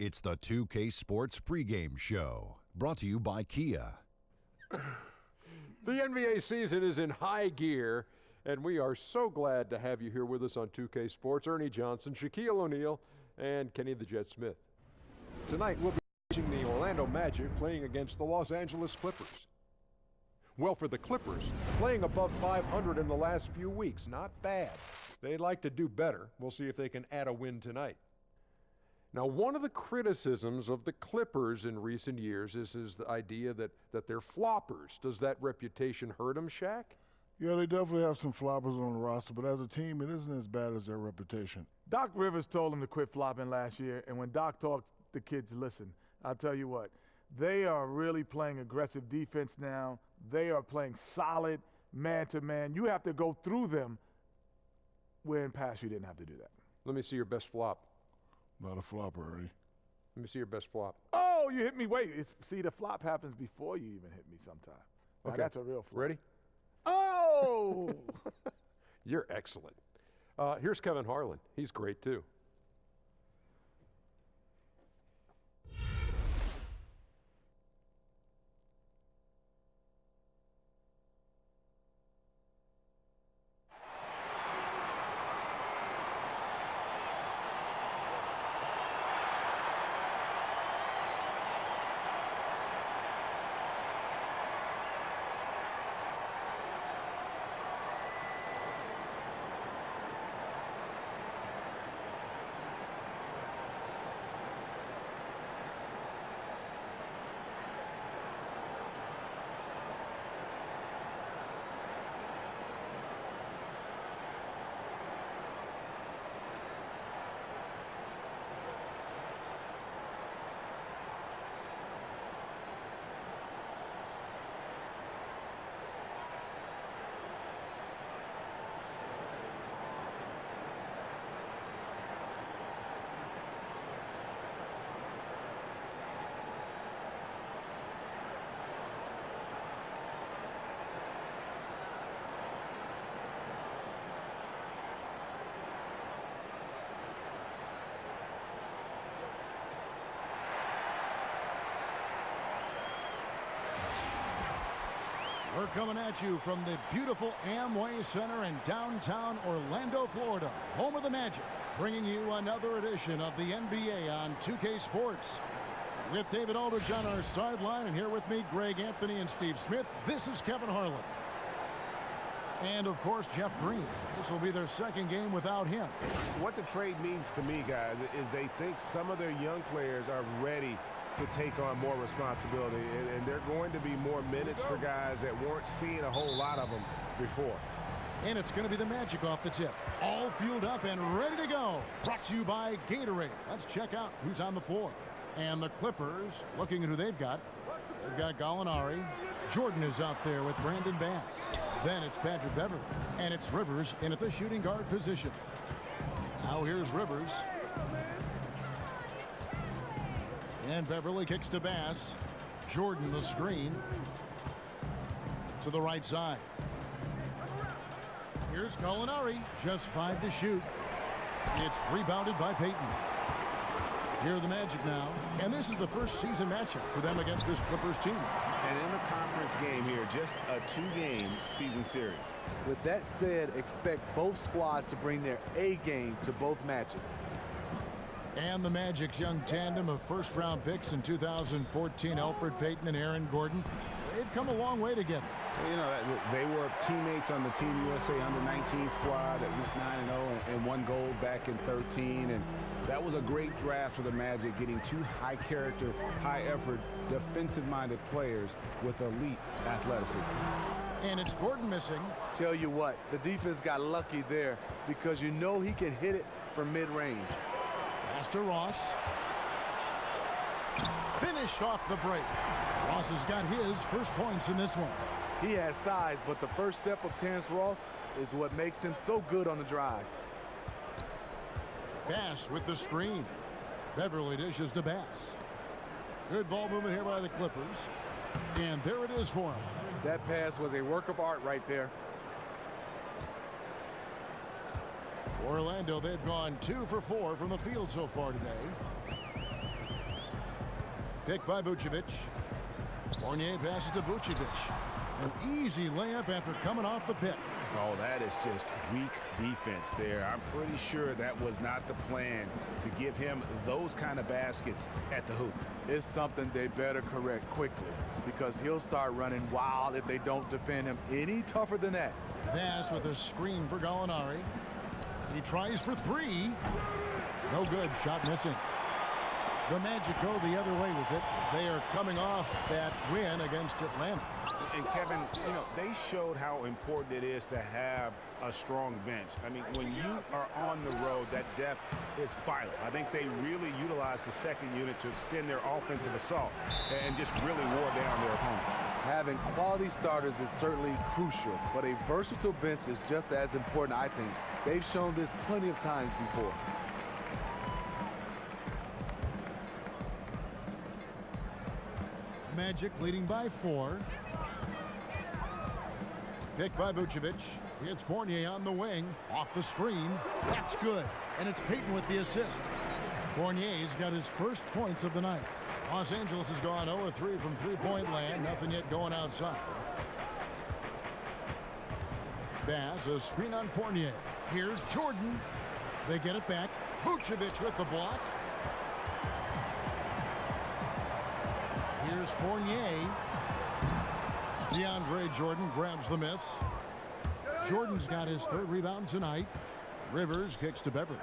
It's the 2K Sports pregame show, brought to you by Kia. The NBA season is in high gear, and we are so glad to have you here with us on 2K Sports. Ernie Johnson, Shaquille O'Neal, and Kenny the Jet Smith. Tonight we'll be watching the Orlando Magic playing against the Los Angeles Clippers. Well, for the Clippers, playing above 500 in the last few weeks, not bad. They'd like to do better. We'll see if they can add a win tonight. Now, one of the criticisms of the Clippers in recent years is the idea that they're floppers. Does that reputation hurt them, Shaq? Yeah, they definitely have some floppers on the roster, but as a team, it isn't as bad as their reputation. Doc Rivers told them to quit flopping last year, and when Doc talked, the kids listen. I'll tell you what, they are really playing aggressive defense now. They are playing solid man-to-man. You have to go through them, where in past you didn't have to do that. Let me see your best flop. Not a flopper, Ernie. Let me see your best flop. Oh, you hit me. Wait, see, the flop happens before you even hit me sometime. Now, Okay. that's a real flop. Ready? Oh! You're excellent. Here's Kevin Harlan. He's great, too. We're coming at you from the beautiful Amway Center in downtown Orlando, Florida, home of the Magic, bringing you another edition of the NBA on 2K Sports. With David Aldridge on our sideline, and here with me, Greg Anthony and Steve Smith, this is Kevin Harlan. And, of course, Jeff Green. This will be their second game without him. What the trade means to me, guys, is they think some of their young players are ready to take on more responsibility, and they're going to be more minutes for guys that weren't seeing a whole lot of them before. And it's going to be the Magic off the tip. All fueled up and ready to go. Brought to you by Gatorade. Let's check out who's on the floor. And the Clippers, looking at who they've got. They've got Gallinari. Jordan is out there with Brandon Bass. Then it's Patrick Beverley. And it's Rivers in at the shooting guard position. Now here's Rivers. And Beverley kicks to Bass. Jordan the screen to the right side. Here's Gallinari. Just 5 to shoot. It's rebounded by Payton. Here are the Magic now. And this is the first season matchup for them against this Clippers team. And in a conference game here, just a 2-game season series. With that said, expect both squads to bring their A game to both matches. And the Magic's young tandem of first-round picks in 2014, Elfrid Payton and Aaron Gordon. They've come a long way together. You know, they were teammates on the Team USA Under-19 squad that went 9-0 and won gold back in 13. And that was a great draft for the Magic, getting 2 high-character, high-effort, defensive-minded players with elite athleticism. And it's Gordon missing. Tell you what, the defense got lucky there because you know he can hit it from mid-range. Pass to Ross. Finished off the break. Ross has got his first points in this one. He has size, but the first step of Terrence Ross is what makes him so good on the drive. Bass with the screen. Beverley dishes to Bass. Good ball movement here by the Clippers. And there it is for him. That pass was a work of art right there. Orlando, they've gone 2 for 4 from the field so far today. Picked by Vucevic. Fournier passes to Vucevic. An easy layup after coming off the pick. Oh, that is just weak defense there. I'm pretty sure that was not the plan to give him those kind of baskets at the hoop. It's something they better correct quickly because he'll start running wild if they don't defend him any tougher than that. Pass with a screen for Gallinari. He tries for three. No good. Shot missing. The Magic go the other way with it. They are coming off that win against Atlanta. And Kevin, you know, they showed how important it is to have a strong bench. I mean, when you are on the road, that depth is vital. I think they really utilized the second unit to extend their offensive assault and just really wore down their opponent. Having quality starters is certainly crucial, but a versatile bench is just as important, I think. They've shown this plenty of times before. Magic leading by 4. Picked by Vucevic. It's Fournier on the wing. Off the screen. That's good. And it's Payton with the assist. Fournier's got his first points of the night. Los Angeles has gone 0-3 from three-point land. Nothing yet going outside. Bass, a screen on Fournier. Here's Jordan. They get it back. Vucevic with the block. Here's Fournier. DeAndre Jordan grabs the miss. Jordan's got his third rebound tonight. Rivers kicks to Beverly.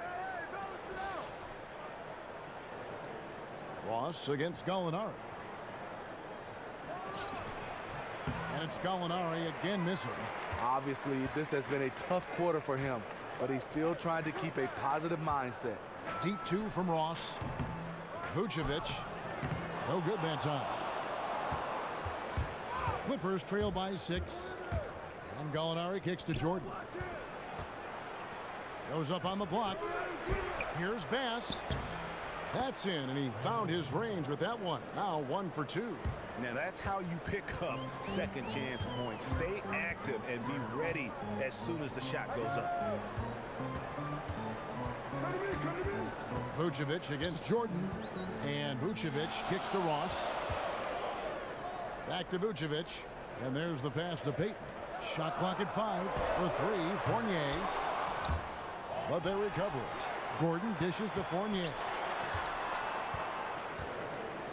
Ross against Gallinari. And it's Gallinari again missing. Obviously, this has been a tough quarter for him, but he's still trying to keep a positive mindset. Deep 2 from Ross. Vucevic. No good that time. Clippers trail by 6. And Gallinari kicks to Jordan. Goes up on the block. Here's Bass. That's in, and he found his range with that one. Now 1 for 2. Now that's how you pick up second chance points. Stay active and be ready as soon as the shot goes up. Vucevic against Jordan. And Vucevic kicks to Ross. Back to Vucevic. And there's the pass to Payton. Shot clock at 5 for 3. Fournier. But they recover it. Gordon dishes to Fournier.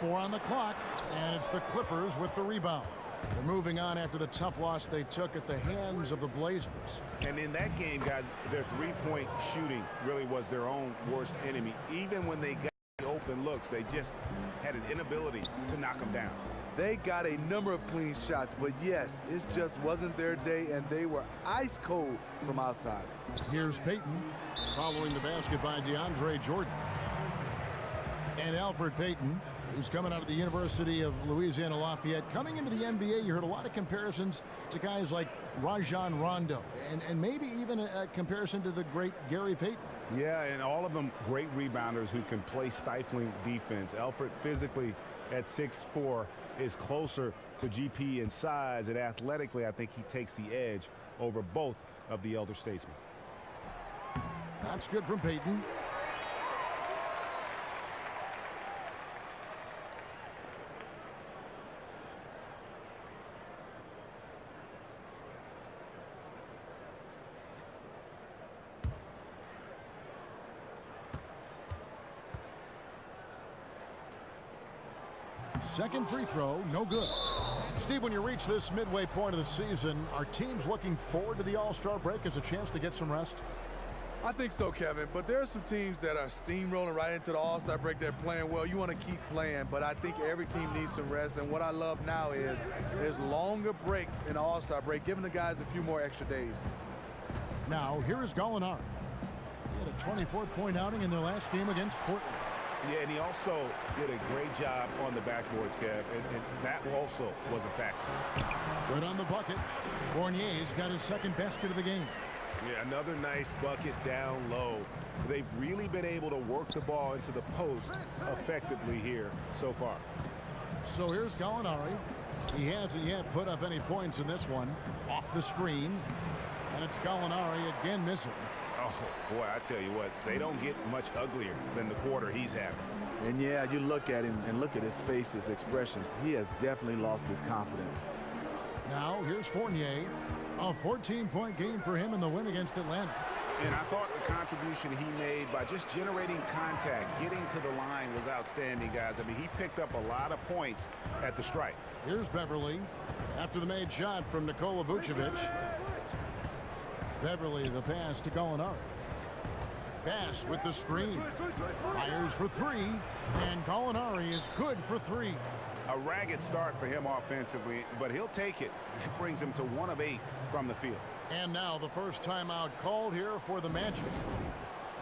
4 on the clock. And it's the Clippers with the rebound. They're moving on after the tough loss they took at the hands of the Blazers. And in that game, guys, their three-point shooting really was their own worst enemy. Even when they got the open looks, they just had an inability to knock them down. They got a number of clean shots, but yes, it just wasn't their day, and they were ice cold from outside. Here's Payton following the basket by DeAndre Jordan. And Alfred Payton, who's coming out of the University of Louisiana Lafayette. Coming into the NBA, you heard a lot of comparisons to guys like Rajon Rondo, and maybe even a comparison to the great Gary Payton. Yeah, and all of them great rebounders who can play stifling defense. Alfred physically at 6'4" is closer to GP in size, and athletically I think he takes the edge over both of the elder statesmen. That's good from Payton. Second free throw, no good. Steve, when you reach this midway point of the season, are teams looking forward to the All-Star break as a chance to get some rest? I think so, Kevin, but there are some teams that are steamrolling right into the All-Star break. They're playing well. You want to keep playing, but I think every team needs some rest, and what I love now is there's longer breaks in the All-Star break, giving the guys a few more extra days. Now, here is Gallinari. He had a 24-point outing in their last game against Portland. Yeah, and he also did a great job on the backboards, Kev, and that also was a factor. Good on the bucket. Fournier's got his second basket of the game. Yeah, another nice bucket down low. They've really been able to work the ball into the post effectively here so far. So here's Gallinari. He hasn't yet put up any points in this one. Off the screen. And it's Gallinari again missing. Oh, boy, I tell you what, they don't get much uglier than the quarter he's having. And yeah, you look at him and look at his face, his expressions. He has definitely lost his confidence. Now here's Fournier. A 14-point game for him in the win against Atlanta. And I thought the contribution he made by just generating contact, getting to the line was outstanding, guys. I mean, he picked up a lot of points at the stripe. Here's Beverly after the made shot from Nikola Vucevic. Beverly, the pass to Gallinari. Bass with the screen. Fires for three, and Gallinari is good for three. A ragged start for him offensively, but he'll take it. It brings him to 1 of 8 from the field. And now the first timeout called here for the Magic.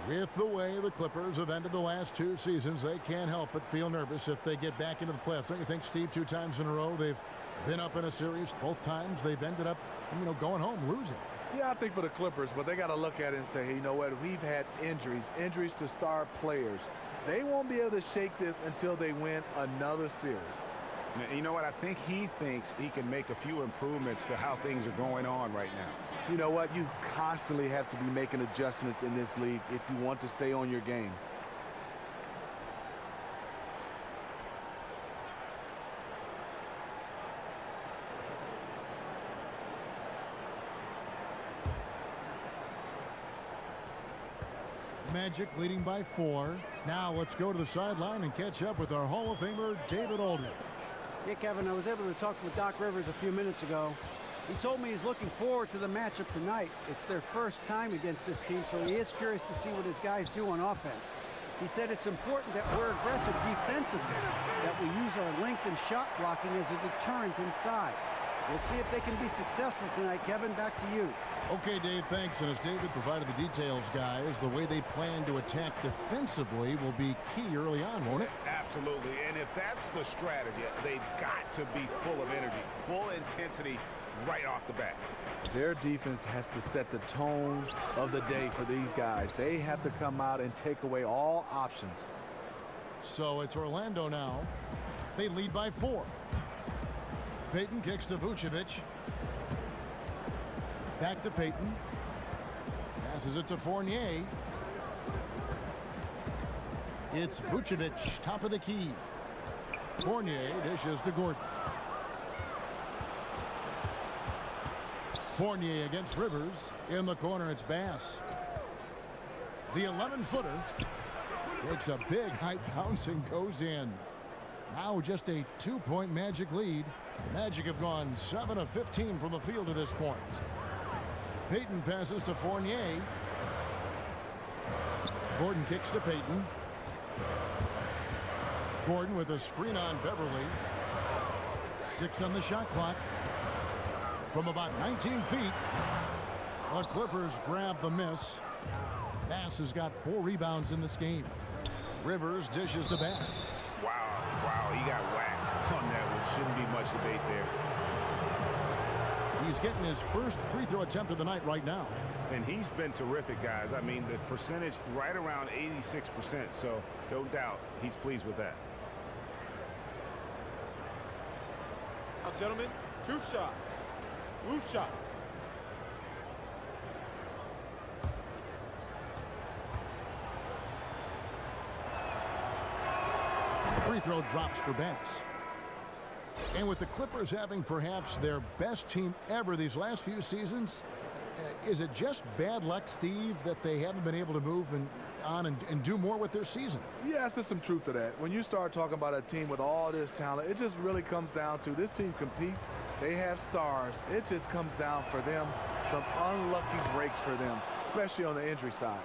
With the way the Clippers have ended the last 2 seasons, they can't help but feel nervous if they get back into the playoffs. Don't you think, Steve, 2 times in a row they've been up in a series? Both times they've ended up, going home losing. Yeah, I think for the Clippers, but they got to look at it and say, hey, you know what? We've had injuries to star players. They won't be able to shake this until they win another series. You know what? I think he thinks he can make a few improvements to how things are going on right now. You know what? You constantly have to be making adjustments in this league if you want to stay on your game. Magic leading by 4. Now let's go to the sideline and catch up with our Hall of Famer, David Aldridge. Yeah, Kevin, I was able to talk with Doc Rivers a few minutes ago. He told me he's looking forward to the matchup tonight. It's their first time against this team, so he is curious to see what his guys do on offense. He said it's important that we're aggressive defensively, that we use our length and shot blocking as a deterrent inside. We'll see if they can be successful tonight. Kevin, back to you. Okay, Dave, thanks. And as David provided the details, guys, the way they plan to attack defensively will be key early on, won't it? Absolutely. And if that's the strategy, they've got to be full of energy, full intensity right off the bat. Their defense has to set the tone of the day for these guys. They have to come out and take away all options. So it's Orlando now. They lead by 4. Payton kicks to Vucevic. Back to Payton. Passes it to Fournier. It's Vucevic, top of the key. Fournier dishes to Gordon. Fournier against Rivers. In the corner, it's Bass. The 11-footer takes a big height bounce and goes in. Now just a 2-point Magic lead. Magic have gone 7 of 15 from the field to this point. Payton passes to Fournier. Gordon kicks to Payton. Gordon with a screen on Beverly. 6 on the shot clock. From about 19 feet, the Clippers grab the miss. Bass has got 4 rebounds in this game. Rivers dishes to Bass. Wow, he got whacked on that one. Shouldn't be much debate there. He's getting his first free throw attempt of the night right now. And he's been terrific, guys. I mean, the percentage right around 86%, so no doubt he's pleased with that. Now, gentlemen, 2 shots. Loose shots. Free throw drops for Bass. And with the Clippers having perhaps their best team ever these last few seasons, is it just bad luck, Steve, that they haven't been able to move on and do more with their season? Yes, there's some truth to that. When you start talking about a team with all this talent, it just really comes down to this team competes. They have stars. It just comes down for them. Some unlucky breaks for them, especially on the injury side.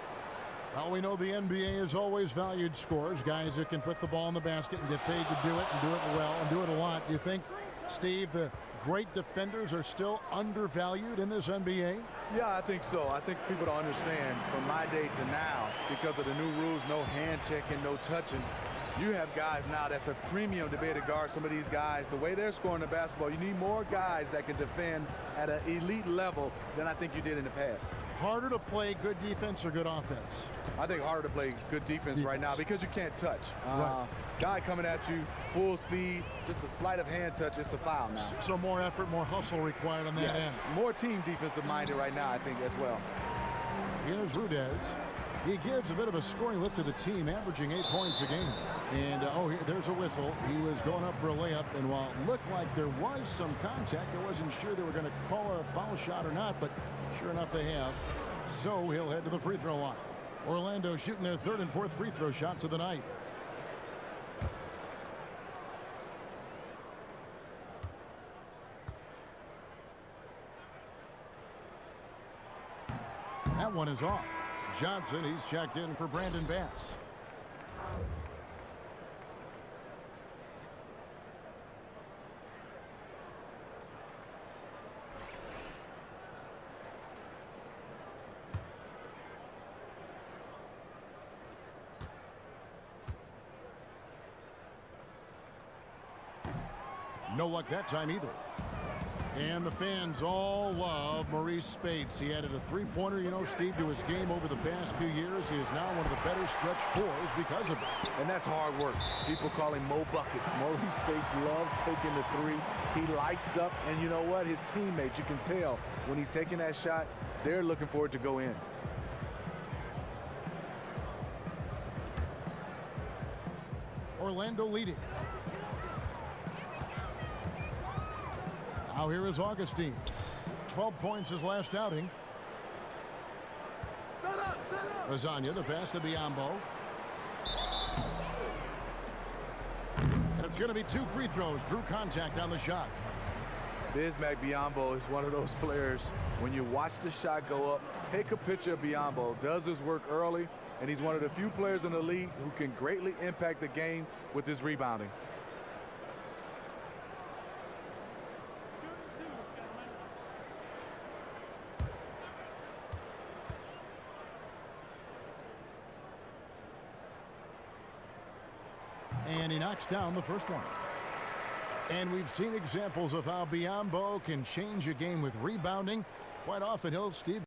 Well, we know the NBA has always valued scorers, guys that can put the ball in the basket and get paid to do it and do it well and do it a lot. Do you think, Steve, the great defenders are still undervalued in this NBA? Yeah, I think so. I think people don't understand from my day to now, because of the new rules, no hand checking, no touching. You have guys now that's a premium to be able to guard some of these guys. The way they're scoring the basketball, you need more guys that can defend at an elite level than I think you did in the past. Harder to play good defense or good offense? I think harder to play good defense right now because you can't touch. Right. Guy coming at you, full speed, just a sleight of hand touch, it's a foul now. So more effort, more hustle required on that end. More team defensive minded right now, I think, as well. Here's Rudez. He gives a bit of a scoring lift to the team, averaging 8 points a game. And, there's a whistle. He was going up for a layup, and while it looked like there was some contact, I wasn't sure they were going to call it a foul shot or not, but sure enough they have. So he'll head to the free throw line. Orlando shooting their 3rd and 4th free throw shots of the night. That one is off. Johnson, he's checked in for Brandon Bass. No luck that time either. And the fans all love Maurice Spates. He added a three-pointer, Steve, to his game over the past few years. He is now one of the better stretch fours because of it. And that's hard work. People call him Mo Buckets. Maurice Spates loves taking the three. He lights up, and you know what? His teammates, you can tell when he's taking that shot, they're looking for it to go in. Orlando leading. Now here is Augustine. 12 points his last outing. Lasagna, the pass to Biyombo. And it's going to be 2 free throws. Drew contact on the shot. Bismack Biyombo is one of those players, when you watch the shot go up, take a picture of Biyombo, does his work early, and he's one of the few players in the league who can greatly impact the game with his rebounding. And he knocks down the first one. And we've seen examples of how Biyombo can change a game with rebounding. Quite often he'll, Steve,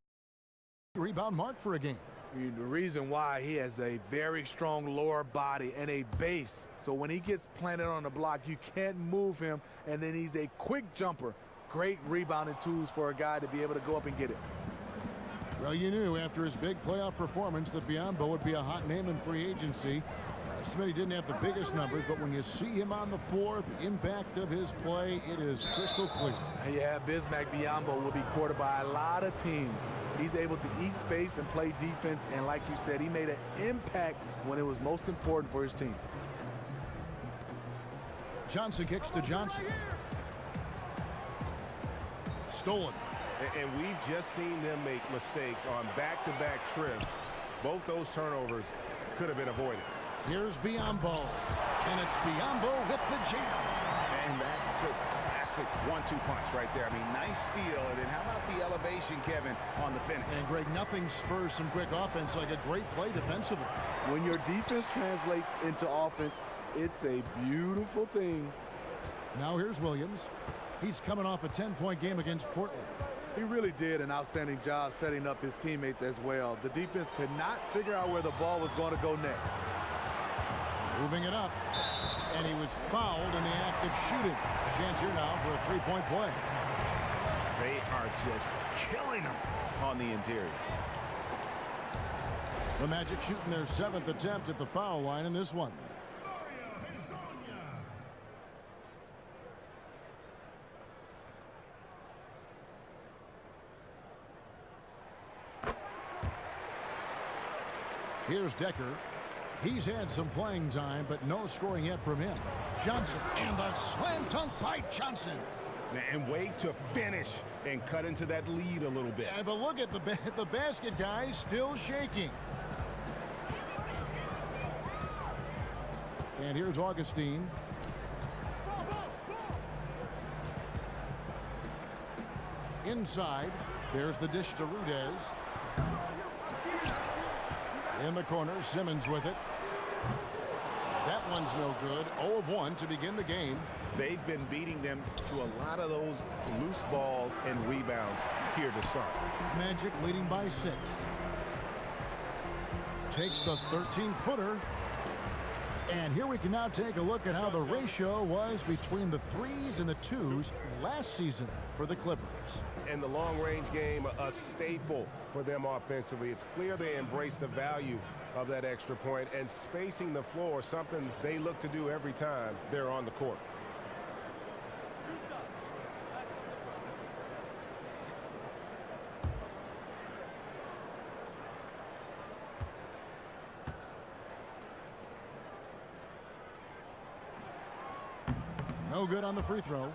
rebound mark for a game. The reason why, he has a very strong lower body and a base. So when he gets planted on the block, you can't move him. And then he's a quick jumper. Great rebounding tools for a guy to be able to go up and get it. Well, you knew after his big playoff performance that Biyombo would be a hot name in free agency. Smitty didn't have the biggest numbers, but when you see him on the floor, the impact of his play, it is crystal clear. Yeah, Bismack Biyombo will be courted by a lot of teams. He's able to eat space and play defense, and like you said, he made an impact when it was most important for his team. Johnson kicks to Johnson. Stolen. And we've just seen them make mistakes on back-to-back trips. Both those turnovers could have been avoided. Here's Biyombo, and it's Biyombo with the jam. And that's the classic 1-2 punch right there. I mean, nice steal. And then how about the elevation, Kevin, on the finish? And, Greg, nothing spurs some quick offense like a great play defensively. When your defense translates into offense, it's a beautiful thing. Now here's Williams. He's coming off a 10-point game against Portland. He really did an outstanding job setting up his teammates as well. The defense could not figure out where the ball was going to go next. Moving it up, and he was fouled in the act of shooting. Chance here now for a three-point play. They are just killing him on the interior. The Magic shooting their 7th attempt at the foul line in this one. Here's Decker. He's had some playing time, but no scoring yet from him. Johnson, and the slam dunk by Johnson. And wait to finish and cut into that lead a little bit. Yeah, but look at the basket, guys, still shaking. And here's Augustine. Inside, there's the dish to Rudez. In the corner, Simmons with it. That one's no good. 0 of 1 to begin the game. They've been beating them to a lot of those loose balls and rebounds here to start. Magic leading by 6. Takes the 13-footer. And here we can now take a look at how the ratio was between the 3s and the 2s last season for the Clippers. In the long-range game, a staple for them offensively. It's clear they embrace the value of that extra point, and spacing the floor, something they look to do every time they're on the court. No good on the free throw.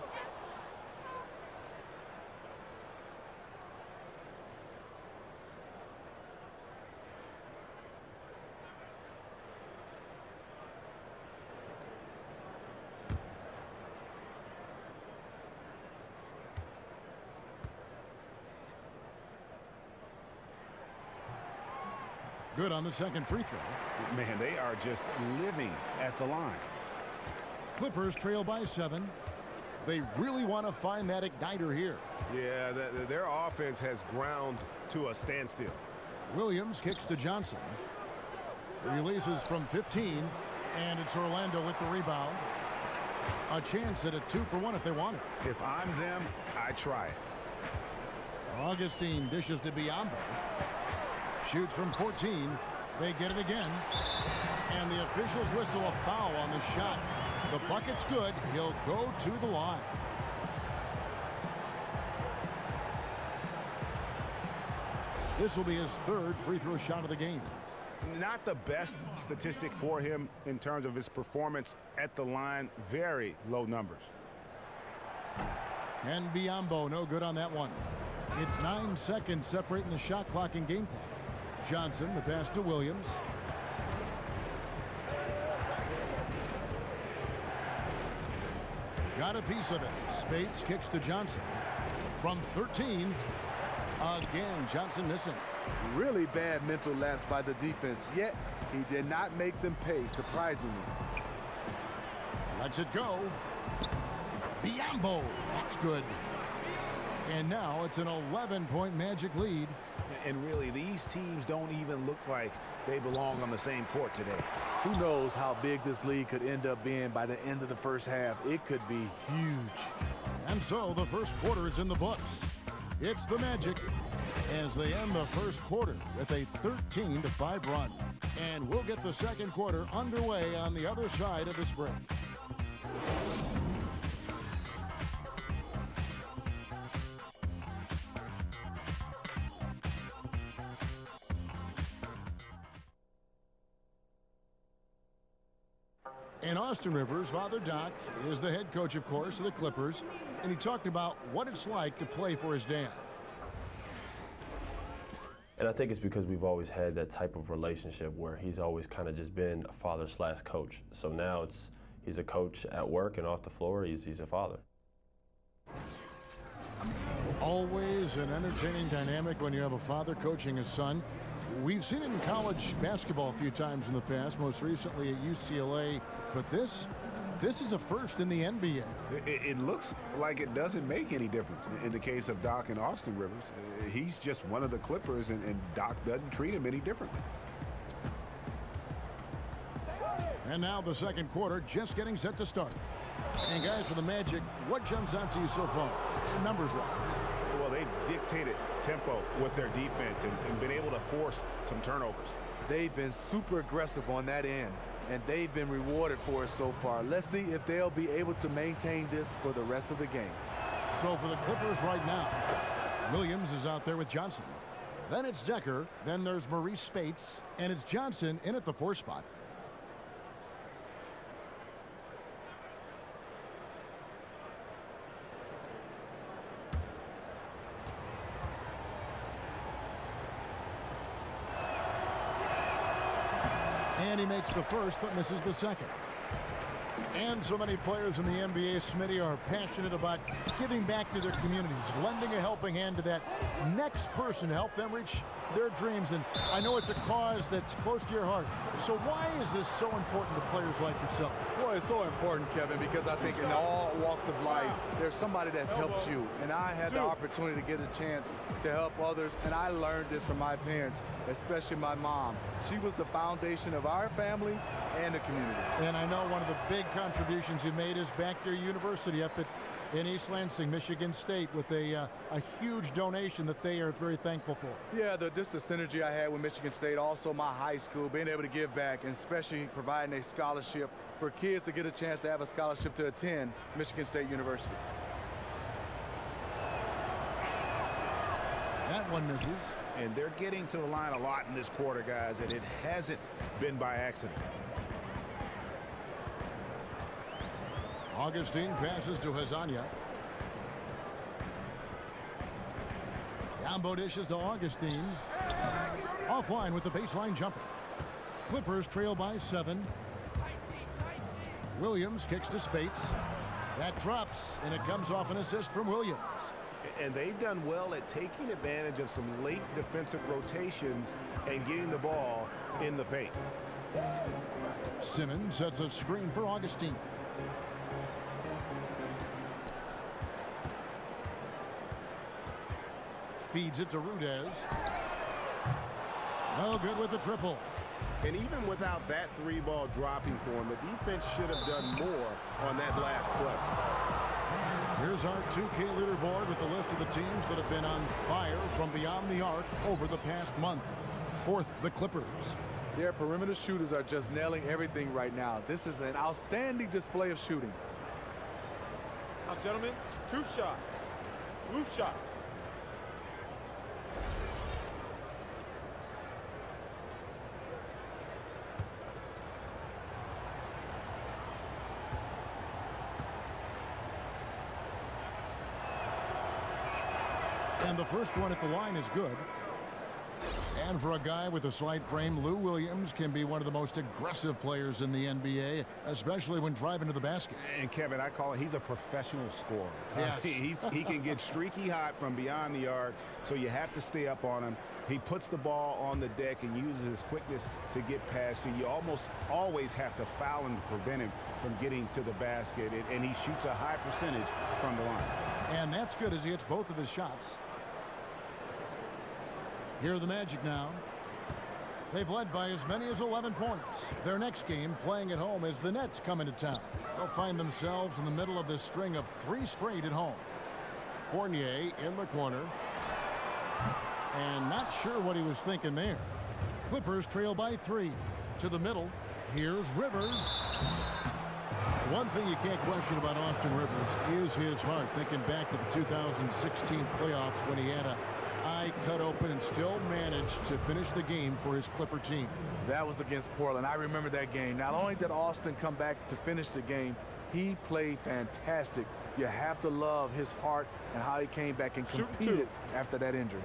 Good on the second free throw. Man, they are just living at the line. Clippers trail by 7. They really want to find that igniter here. Yeah, their offense has ground to a standstill. Williams kicks to Johnson. Releases from 15, and it's Orlando with the rebound. A chance at a 2-for-1 if they want it. If I'm them, I try it. Augustine dishes to Biyombo. Shoots from 14. They get it again. And the officials whistle a foul on the shot. The bucket's good. He'll go to the line. This will be his third free throw shot of the game. Not the best statistic for him in terms of his performance at the line. Very low numbers. And Biyombo, no good on that one. It's 9 seconds separating the shot clock and game clock. Johnson, the pass to Williams. Got a piece of it. Spates kicks to Johnson. From 13. Again, Johnson missing. Really bad mental lapse by the defense, yet he did not make them pay, surprisingly. Lets it go. Biyombo, that's good. And now it's an 11-point Magic lead. And really, these teams don't even look like they belong on the same court today. Who knows how big this lead could end up being by the end of the first half. It could be huge. And so the first quarter is in the books. It's the Magic as they end the first quarter with a 13-5 run. And we'll get the second quarter underway on the other side of this break. And Austin Rivers, Father Doc, is the head coach, of course, of the Clippers, and he talked about what it's like to play for his dad. And I think it's because we've always had that type of relationship where he's always kind of just been a father/coach. So now he's a coach at work and off the floor, he's a father. Always an entertaining dynamic when you have a father coaching his son. We've seen it in college basketball a few times in the past, most recently at UCLA, but this is a first in the NBA. It looks like it doesn't make any difference in the case of Doc and Austin Rivers. He's just one of the Clippers, and Doc doesn't treat him any differently. And now the second quarter just getting set to start. And guys, for the Magic, what jumps out to you so far, numbers-wise? Well, they dictated tempo with their defense and been able to force some turnovers. They've been super aggressive on that end, and they've been rewarded for it so far. Let's see if they'll be able to maintain this for the rest of the game. So for the Clippers right now, Williams is out there with Johnson. Then it's Decker. Then there's Maurice Spates. And it's Johnson in at the 4 spot. And he makes the first, but misses the second. And so many players in the NBA, Smitty, are passionate about giving back to their communities, lending a helping hand to that next person to help them reach their dreams. And I know it's a cause that's close to your heart. So why is this so important to players like yourself? Well, it's so important, Kevin, because I think in all walks of life, there's somebody that's helped you. And I had the opportunity to get a chance to help others. And I learned this from my parents, especially my mom. She was the foundation of our family and the community. And I know one of the big contributions you made is back to your university up at in East Lansing, Michigan State, with a huge donation that they are very thankful for. Yeah, just the synergy I had with Michigan State, also my high school, being able to give back, and especially providing a scholarship for kids to get a chance to have a scholarship to attend Michigan State University. That one misses. And they're getting to the line a lot in this quarter, guys, and it hasn't been by accident. Augustine passes to Hazania. Combo dishes to Augustine. Offline with the baseline jumper. Clippers trail by 7. Williams kicks to Spates. That drops, and it comes off an assist from Williams. And they've done well at taking advantage of some late defensive rotations and getting the ball in the paint. Simmons sets a screen for Augustine. Feeds it to Rudez. No good with the triple. And even without that 3-ball dropping for him, the defense should have done more on that last play. Here's our 2K leaderboard with the list of the teams that have been on fire from beyond the arc over the past month. 4th, the Clippers. Their perimeter shooters are just nailing everything right now. This is an outstanding display of shooting. Now, gentlemen, 2 shots. Loose shots. And the first one at the line is good. And for a guy with a slight frame, Lou Williams can be one of the most aggressive players in the NBA, especially when driving to the basket. And Kevin, I call it, he's a professional scorer. Yes. He can get streaky hot from beyond the arc, so you have to stay up on him. He puts the ball on the deck and uses his quickness to get past you. You almost always have to foul him to prevent him from getting to the basket, and he shoots a high percentage from the line. And that's good as he hits both of his shots. Here are the Magic now. They've led by as many as 11 points. Their next game, playing at home, as the Nets come into town. They'll find themselves in the middle of this string of 3 straight at home. Fournier in the corner. And not sure what he was thinking there. Clippers trail by 3. To the middle, here's Rivers. One thing you can't question about Austin Rivers is his heart. Thinking back to the 2016 playoffs when he had a eye cut open and still managed to finish the game for his Clipper team. That was against Portland. I remember that game. Not only did Austin come back to finish the game, he played fantastic. You have to love his heart and how he came back and competed after that injury.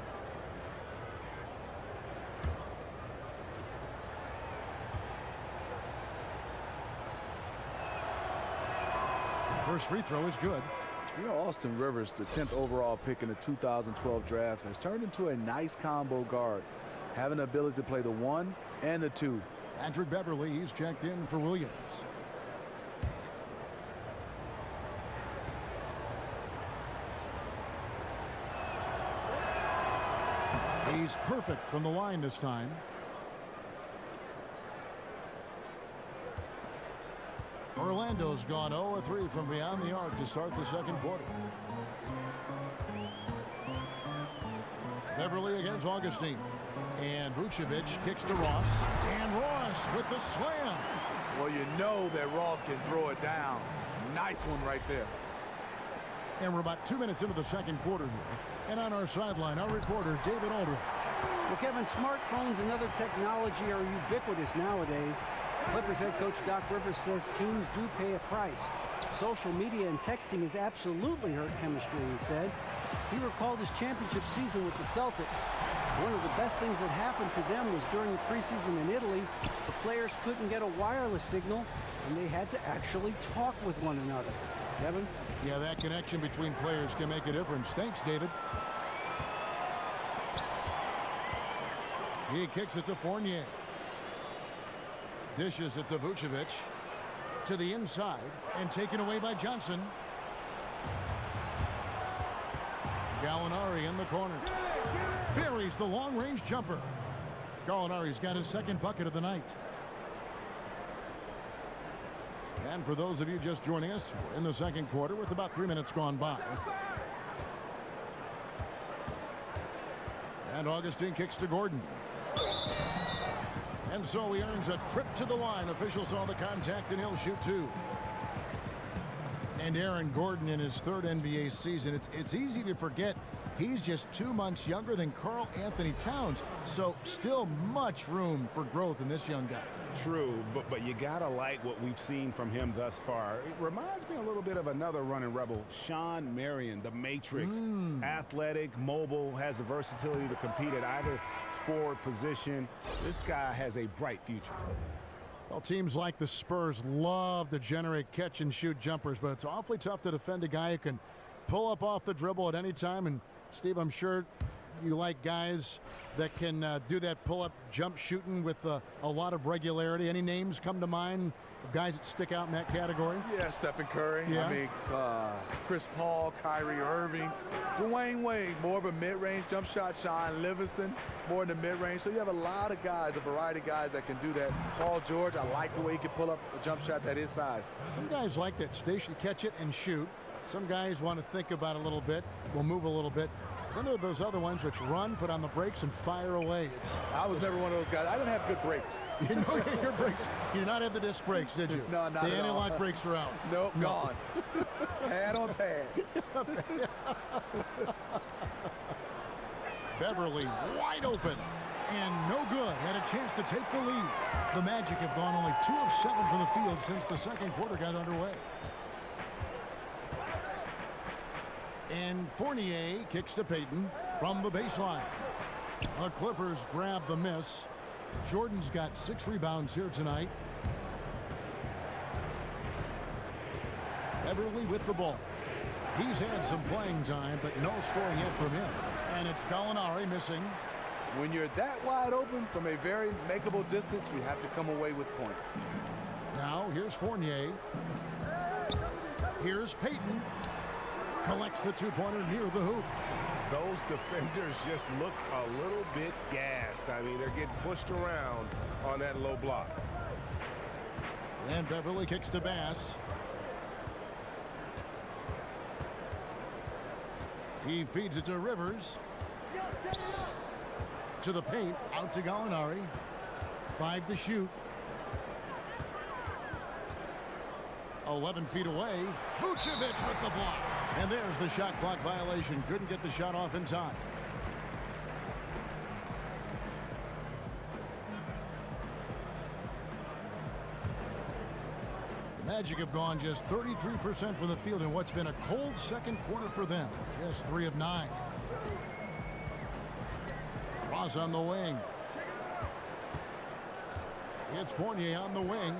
First free throw is good. You know, Austin Rivers, the 10th overall pick in the 2012 draft, has turned into a nice combo guard, having the ability to play the 1 and the 2. Patrick Beverly, he's checked in for Williams. He's perfect from the line this time. Orlando's gone 0-3 from beyond the arc to start the second quarter. Beverly against Augustine. And Vucevic kicks to Ross. And Ross with the slam. Well, you know that Ross can throw it down. Nice one right there. And we're about 2 minutes into the second quarter here. And on our sideline, our reporter, David Aldridge. Well, Kevin, smartphones and other technology are ubiquitous nowadays. Clippers head coach Doc Rivers says teams do pay a price. Social media and texting has absolutely hurt chemistry, he said. He recalled his championship season with the Celtics. One of the best things that happened to them was during the preseason in Italy, the players couldn't get a wireless signal, and they had to actually talk with one another. Kevin? Yeah, that connection between players can make a difference. Thanks, David. He kicks it to Fournier. Dishes it to Vucevic. To the inside and taken away by Johnson. Gallinari in the corner. Buries the long-range jumper. Gallinari's got his second bucket of the night. And for those of you just joining us, we're in the second quarter with about 3 minutes gone by. And Augustine kicks to Gordon. And so he earns a trip to the line. Officials saw the contact, and he'll shoot two. And Aaron Gordon in his third NBA season. It's easy to forget he's just 2 months younger than Karl Anthony Towns. So still much room for growth in this young guy. True, but you gotta like what we've seen from him thus far. It reminds me a little bit of another running rebel, Sean Marion, the Matrix. Athletic, mobile, has the versatility to compete at either forward position. This guy has a bright future. Well, teams like the Spurs love to generate catch and shoot jumpers, but it's awfully tough to defend a guy who can pull up off the dribble at any time. And Steve, I'm sure you like guys that can do that pull-up jump shooting with a lot of regularity. Any names come to mind of guys that stick out in that category? Yeah, Stephen Curry. Yeah. I mean, Chris Paul, Kyrie Irving, Dwayne Wade, more of a mid-range jump shot. Sean Livingston, more in the mid-range. So you have a lot of guys, a variety of guys that can do that. Paul George, I like the way he can pull up jump shots at his size. Some guys like that station, catch it and shoot. Some guys want to think about it a little bit, will move a little bit. Then there are those other ones which run, put on the brakes, and fire away. I was never one of those guys. I didn't have good brakes. You know your brakes. You did not have the disc brakes, did you? No, not the at all. The anti-lock brakes are out. Nope, No. gone. Pad on pad. Beverly wide open and no good. Had a chance to take the lead. The Magic have gone only 2 of 7 from the field since the second quarter got underway. And Fournier kicks to Payton from the baseline. The Clippers grab the miss. Jordan's got 6 rebounds here tonight. Beverly with the ball. He's had some playing time, but no scoring yet from him. And it's Gallinari missing. When you're that wide open from a very makeable distance, you have to come away with points. Now here's Fournier. Here's Payton. Collects the two-pointer near the hoop. Those defenders just look a little bit gassed. I mean, they're getting pushed around on that low block. And Beverly kicks to Bass. He feeds it to Rivers. To the paint, out to Gallinari. 5 to shoot. 11 feet away. Vucevic with the block. And there's the shot clock violation. Couldn't get the shot off in time. The Magic have gone just 33% from the field in what's been a cold second quarter for them. Just 3 of 9. Ross on the wing. It's Fournier on the wing.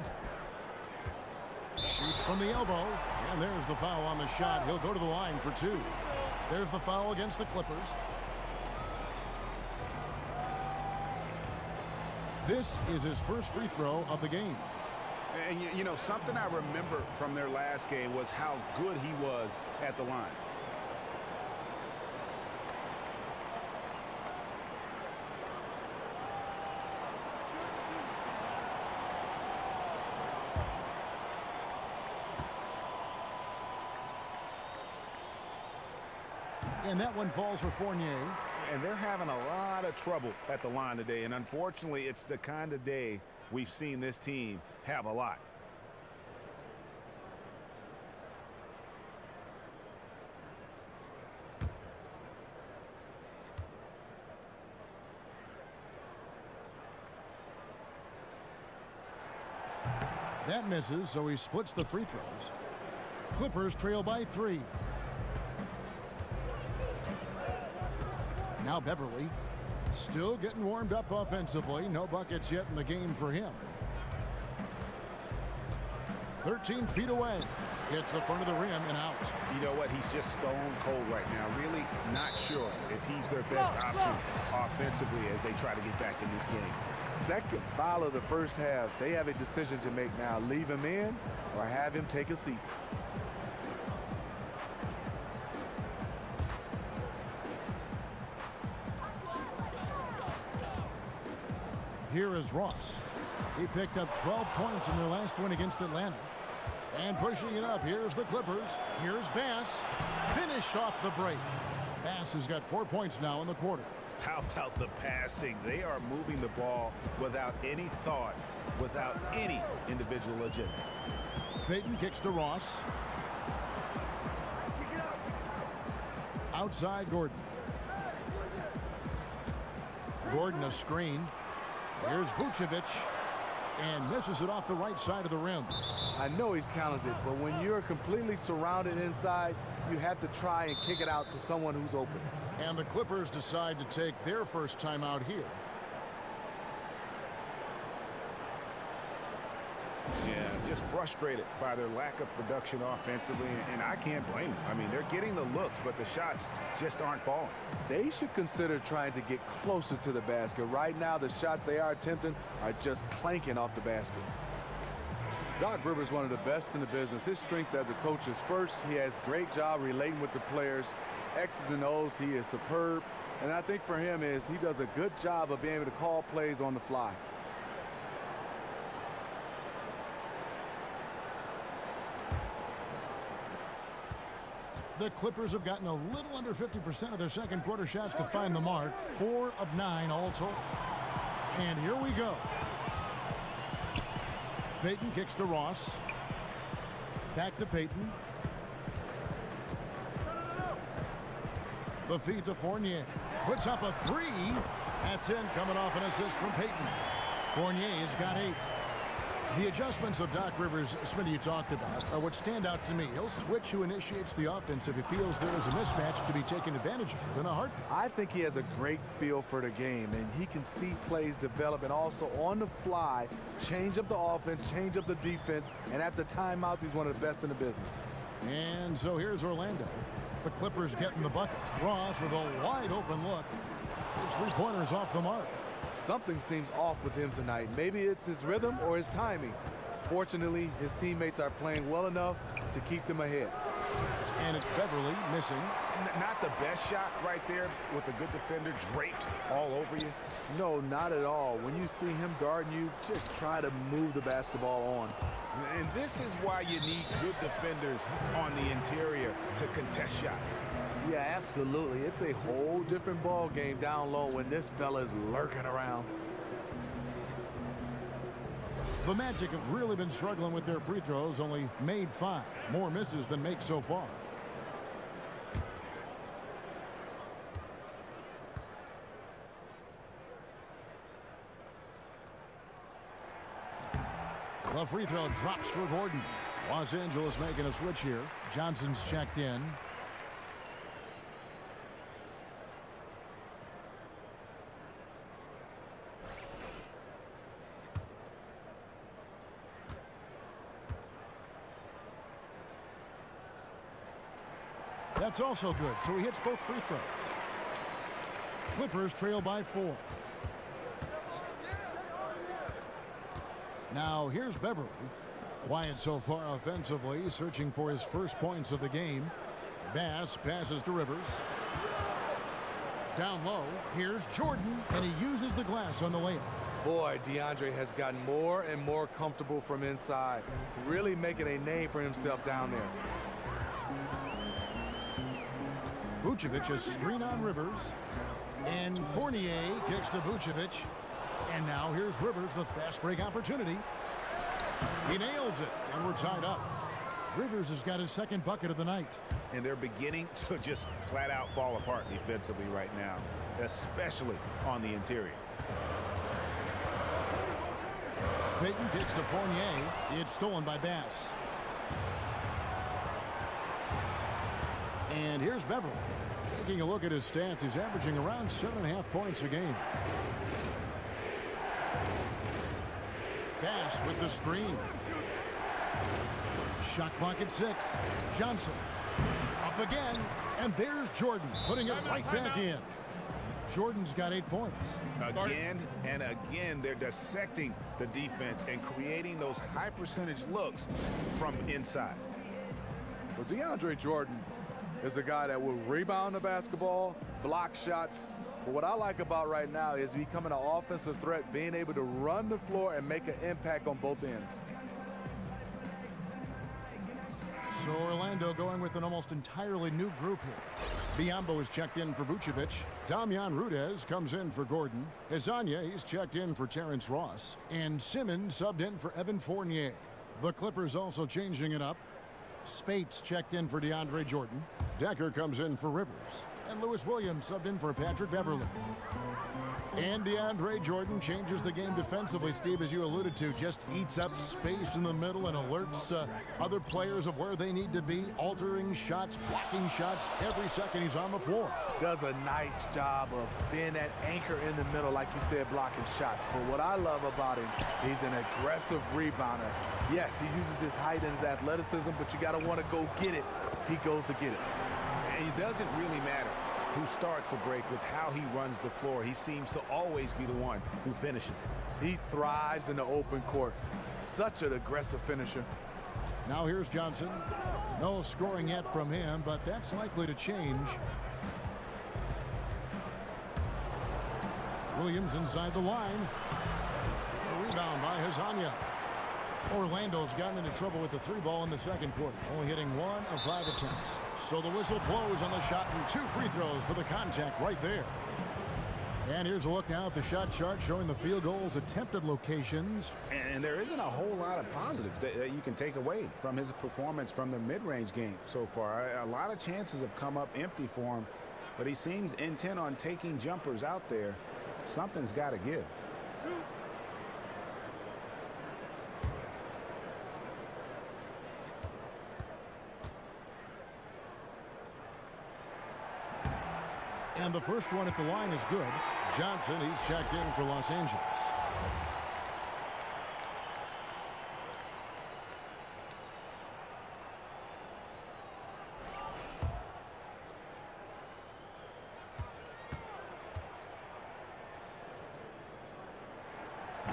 Shoots from the elbow, and there's the foul on the shot. He'll go to the line for 2. There's the foul against the Clippers. This is his first free throw of the game. And you know, something I remember from their last game was how good he was at the line. And that one falls for Fournier. And they're having a lot of trouble at the line today. And unfortunately, it's the kind of day we've seen this team have a lot. That misses, so he splits the free throws. Clippers trail by 3. Now Beverly still getting warmed up offensively. No buckets yet in the game for him. 13 feet away. Hits the front of the rim and out. You know what? He's just stone cold right now. Really not sure if he's their best option offensively as they try to get back in this game. Second foul of the first half. They have a decision to make now. Leave him in or have him take a seat. Here is Ross. He picked up 12 points in their last win against Atlanta. And pushing it up, here's the Clippers. Here's Bass. Finished off the break. Bass has got 4 points now in the quarter. How about the passing? They are moving the ball without any thought, without any individual agendas. Payton kicks to Ross. Outside Gordon. Gordon a screen. Here's Vucevic. And misses it off the right side of the rim. I know he's talented, but when you're completely surrounded inside, you have to try and kick it out to someone who's open. And the Clippers decide to take their first time out here. Yeah, just frustrated by their lack of production offensively, and I can't blame them. I mean, they're getting the looks, but the shots just aren't falling. They should consider trying to get closer to the basket. Right now, the shots they are attempting are just clanking off the basket. Doc Rivers is one of the best in the business. His strength as a coach is first, he has a great job relating with the players. X's and O's, he is superb. And I think for him is he does a good job of being able to call plays on the fly. The Clippers have gotten a little under 50% of their second quarter shots to find the mark. 4 of 9 all told. And here we go. Payton kicks to Ross. Back to Payton. The feed to Fournier. Puts up a 3. That's in, coming off an assist from Payton. Fournier's got 8. The adjustments of Doc Rivers, Smitty, you talked about, are what stand out to me. He'll switch who initiates the offense if he feels there is a mismatch to be taken advantage of in a heartbeat. I think he has a great feel for the game, and he can see plays develop and also on the fly change up the offense, change up the defense, and after timeouts, he's one of the best in the business. And so here's Orlando. The Clippers getting the bucket. Ross with a wide open look. His 3-pointers off the mark. Something seems off with him tonight. Maybe it's his rhythm or his timing. Fortunately, his teammates are playing well enough to keep them ahead. And it's Beverly missing. Not the best shot right there with a good defender draped all over you. No, not at all. When you see him guarding you, just try to move the basketball on. And this is why you need good defenders on the interior to contest shots. Yeah, absolutely. It's a whole different ball game down low when this fella's lurking around. The Magic have really been struggling with their free throws, only made 5. More misses than makes so far. The free throw drops for Gordon. Los Angeles making a switch here. Johnson's checked in. That's also good, so he hits both free throws. Clippers trail by 4. Now here's Beverly. Quiet so far offensively, searching for his first points of the game. Bass passes to Rivers. Down low, here's Jordan, and he uses the glass on the layup. Boy, DeAndre has gotten more and more comfortable from inside, really making a name for himself down there. Vucevic a screen on Rivers. And Fournier kicks to Vucevic. And now here's Rivers, the fast break opportunity. He nails it, and we're tied up. Rivers has got his second bucket of the night. And they're beginning to just flat out fall apart defensively right now, especially on the interior. Payton kicks to Fournier. It's stolen by Bass. And here's Beverly. Taking a look at his stats, he's averaging around 7.5 points a game. Bass with the screen. Shot clock at 6. Johnson up again, and there's Jordan putting it right back in. Jordan's got 8 points. Again and again, they're dissecting the defense and creating those high percentage looks from inside. Well, DeAndre Jordan is a guy that will rebound the basketball, block shots. But what I like about right now is becoming an offensive threat, being able to run the floor and make an impact on both ends. So Orlando going with an almost entirely new group here. Biombo is checked in for Vucevic. Damian Rudez comes in for Gordon. Hezonja, he's checked in for Terrence Ross. And Simmons subbed in for Evan Fournier. The Clippers also changing it up. Spates checked in for DeAndre Jordan. Decker comes in for Rivers. And Lewis Williams subbed in for Patrick Beverley. And DeAndre Jordan changes the game defensively, Steve, as you alluded to. Just eats up space in the middle and alerts other players of where they need to be, altering shots, blocking shots every second he's on the floor. Does a nice job of being that anchor in the middle, like you said, blocking shots. But what I love about him, he's an aggressive rebounder. Yes, he uses his height and his athleticism, but you got to want to go get it. He goes to get it. And it doesn't really matter who starts the break with how he runs the floor. He seems to always be the one who finishes it. He thrives in the open court. Such an aggressive finisher. Now here's Johnson. No scoring yet from him, but that's likely to change. Williams inside the line. A rebound by Hezonja. Orlando's gotten into trouble with the three ball in the second quarter, only hitting 1 of 5 attempts. So the whistle blows on the shot and 2 free throws for the contact right there. And here's a look now at the shot chart showing the field goals attempted locations. And there isn't a whole lot of positives that you can take away from his performance from the mid-range game so far. A lot of chances have come up empty for him, but he seems intent on taking jumpers out there. Something's got to give. And the first one at the line is good. Johnson, he's checked in for Los Angeles.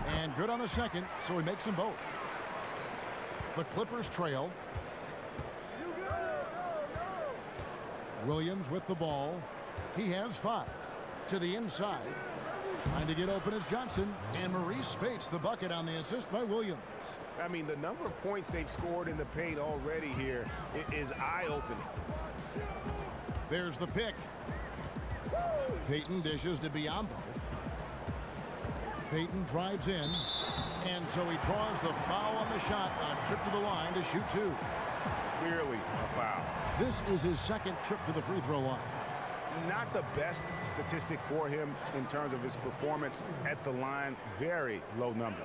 And good on the second, so he makes them both. The Clippers trail. Williams with the ball. He has 5 to the inside. Trying to get open is Johnson. And Maurice Spates the bucket on the assist by Williams. I mean, the number of points they've scored in the paint already here is eye-opening. There's the pick. Payton dishes to Biombo. Payton drives in. And so he draws the foul on the shot on trip to the line to shoot 2. Clearly a foul. This is his second trip to the free throw line. Not the best statistic for him in terms of his performance at the line. Very low numbers.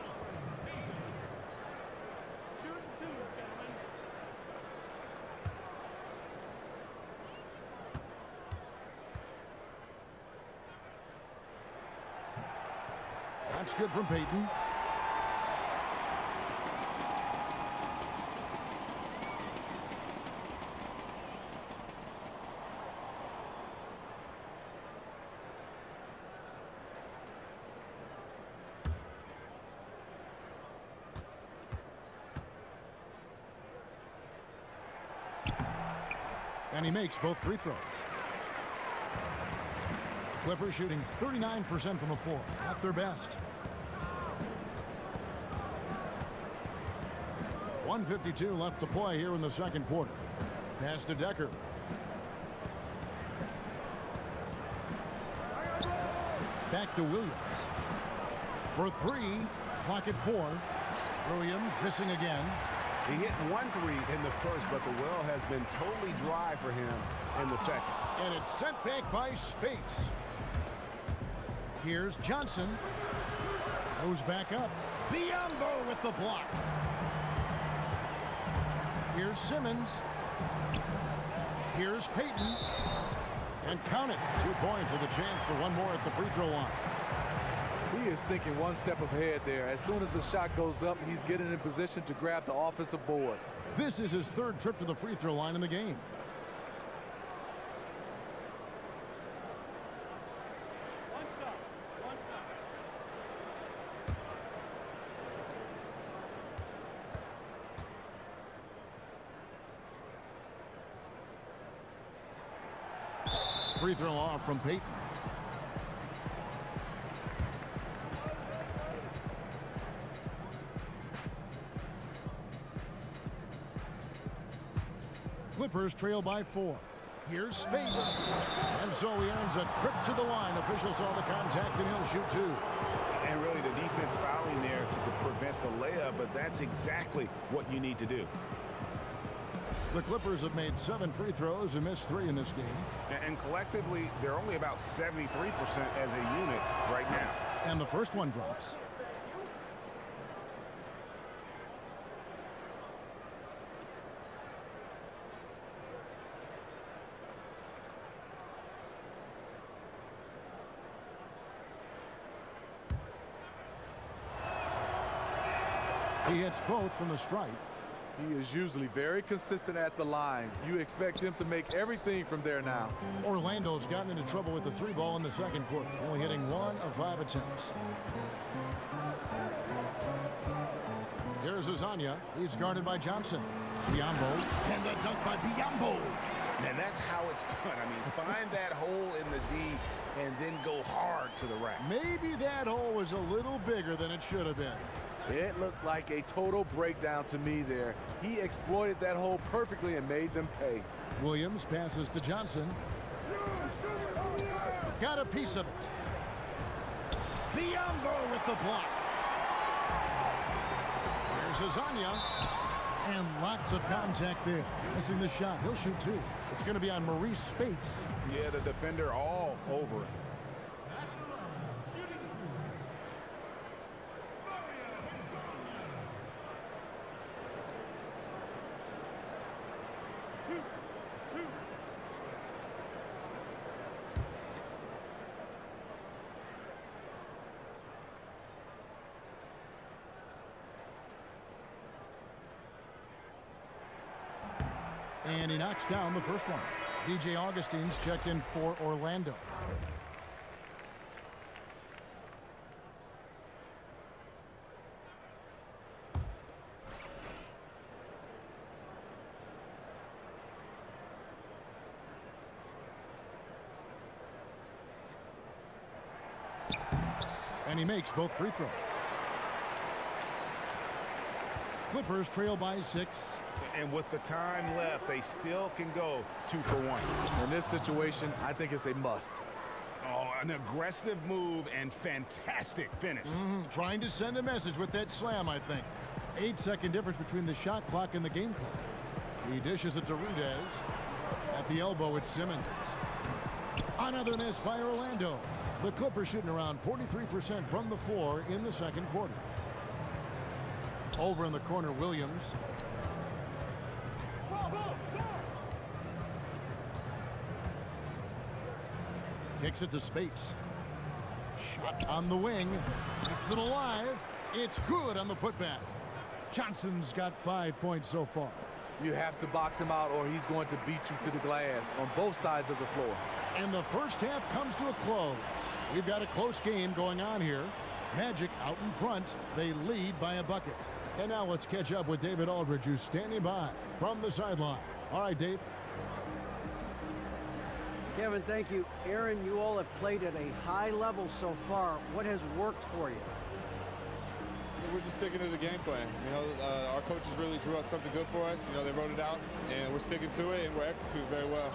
That's good from Payton. And he makes both free throws. Clippers shooting 39% from the floor, at their best. 1:52 left to play here in the second quarter. Pass to Decker. Back to Williams. For 3, clock at 4. Williams missing again. He hit 1 3 in the first, but the well has been totally dry for him in the second. And it's sent back by Spates. Here's Johnson. Goes back up. Biombo with the block. Here's Simmons. Here's Payton. And count it. 2 points with a chance for one more at the free throw line. He is thinking one step ahead there. As soon as the shot goes up, he's getting in position to grab the offensive board. This is his 3rd trip to the free throw line in the game. Free throw off from Payton. Clippers trail by 4. Here's Space. And so he earns a trip to the line. Official saw the contact, and he'll shoot 2. And really the defense fouling there to prevent the layup, but that's exactly what you need to do. The Clippers have made 7 free throws and missed 3 in this game. And collectively, they're only about 73% as a unit right now. And the first one drops. He hits both from the stripe. He is usually very consistent at the line. You expect him to make everything from there now. Orlando's gotten into trouble with the 3 ball in the second quarter, only hitting 1 of 5 attempts. Here's Azania. He's guarded by Johnson. Biombo, and the dunk by Biombo. And that's how it's done. I mean, find that hole in the D and then go hard to the rack. Maybe that hole was a little bigger than it should have been. It looked like a total breakdown to me there. He exploited that hole perfectly and made them pay. Williams passes to Johnson. Got a piece of it. Biombo with the block. Here's Azania. And lots of contact there. Missing the shot. He'll shoot 2. It's going to be on Maurice Spates. Yeah, the defender all over it. And he knocks down the first one. DJ Augustine's checked in for Orlando. And he makes both free throws. Clippers trail by 6. And with the time left, they still can go 2 for 1. In this situation, I think it's a must. Oh, an aggressive move and fantastic finish. Trying to send a message with that slam, I think. 8-second difference between the shot clock and the game clock. He dishes it to Rudez. At the elbow, it's Simmons. Another miss by Orlando. The Clippers shooting around 43% from the floor in the second quarter. Over in the corner, Williams. Kicks it to Spates. Shot on the wing. Keeps it alive. It's good on the putback. Johnson's got 5 points so far. You have to box him out or he's going to beat you to the glass on both sides of the floor. And the first half comes to a close. We've got a close game going on here. Magic out in front. They lead by a bucket. And now let's catch up with David Aldridge, who's standing by from the sideline. All right, Dave. Kevin, thank you. Aaron, you all have played at a high level so far. What has worked for you? We're just sticking to the game plan. You know, our coaches really drew up something good for us. You know, they wrote it out, and we're sticking to it, and we're executing very well.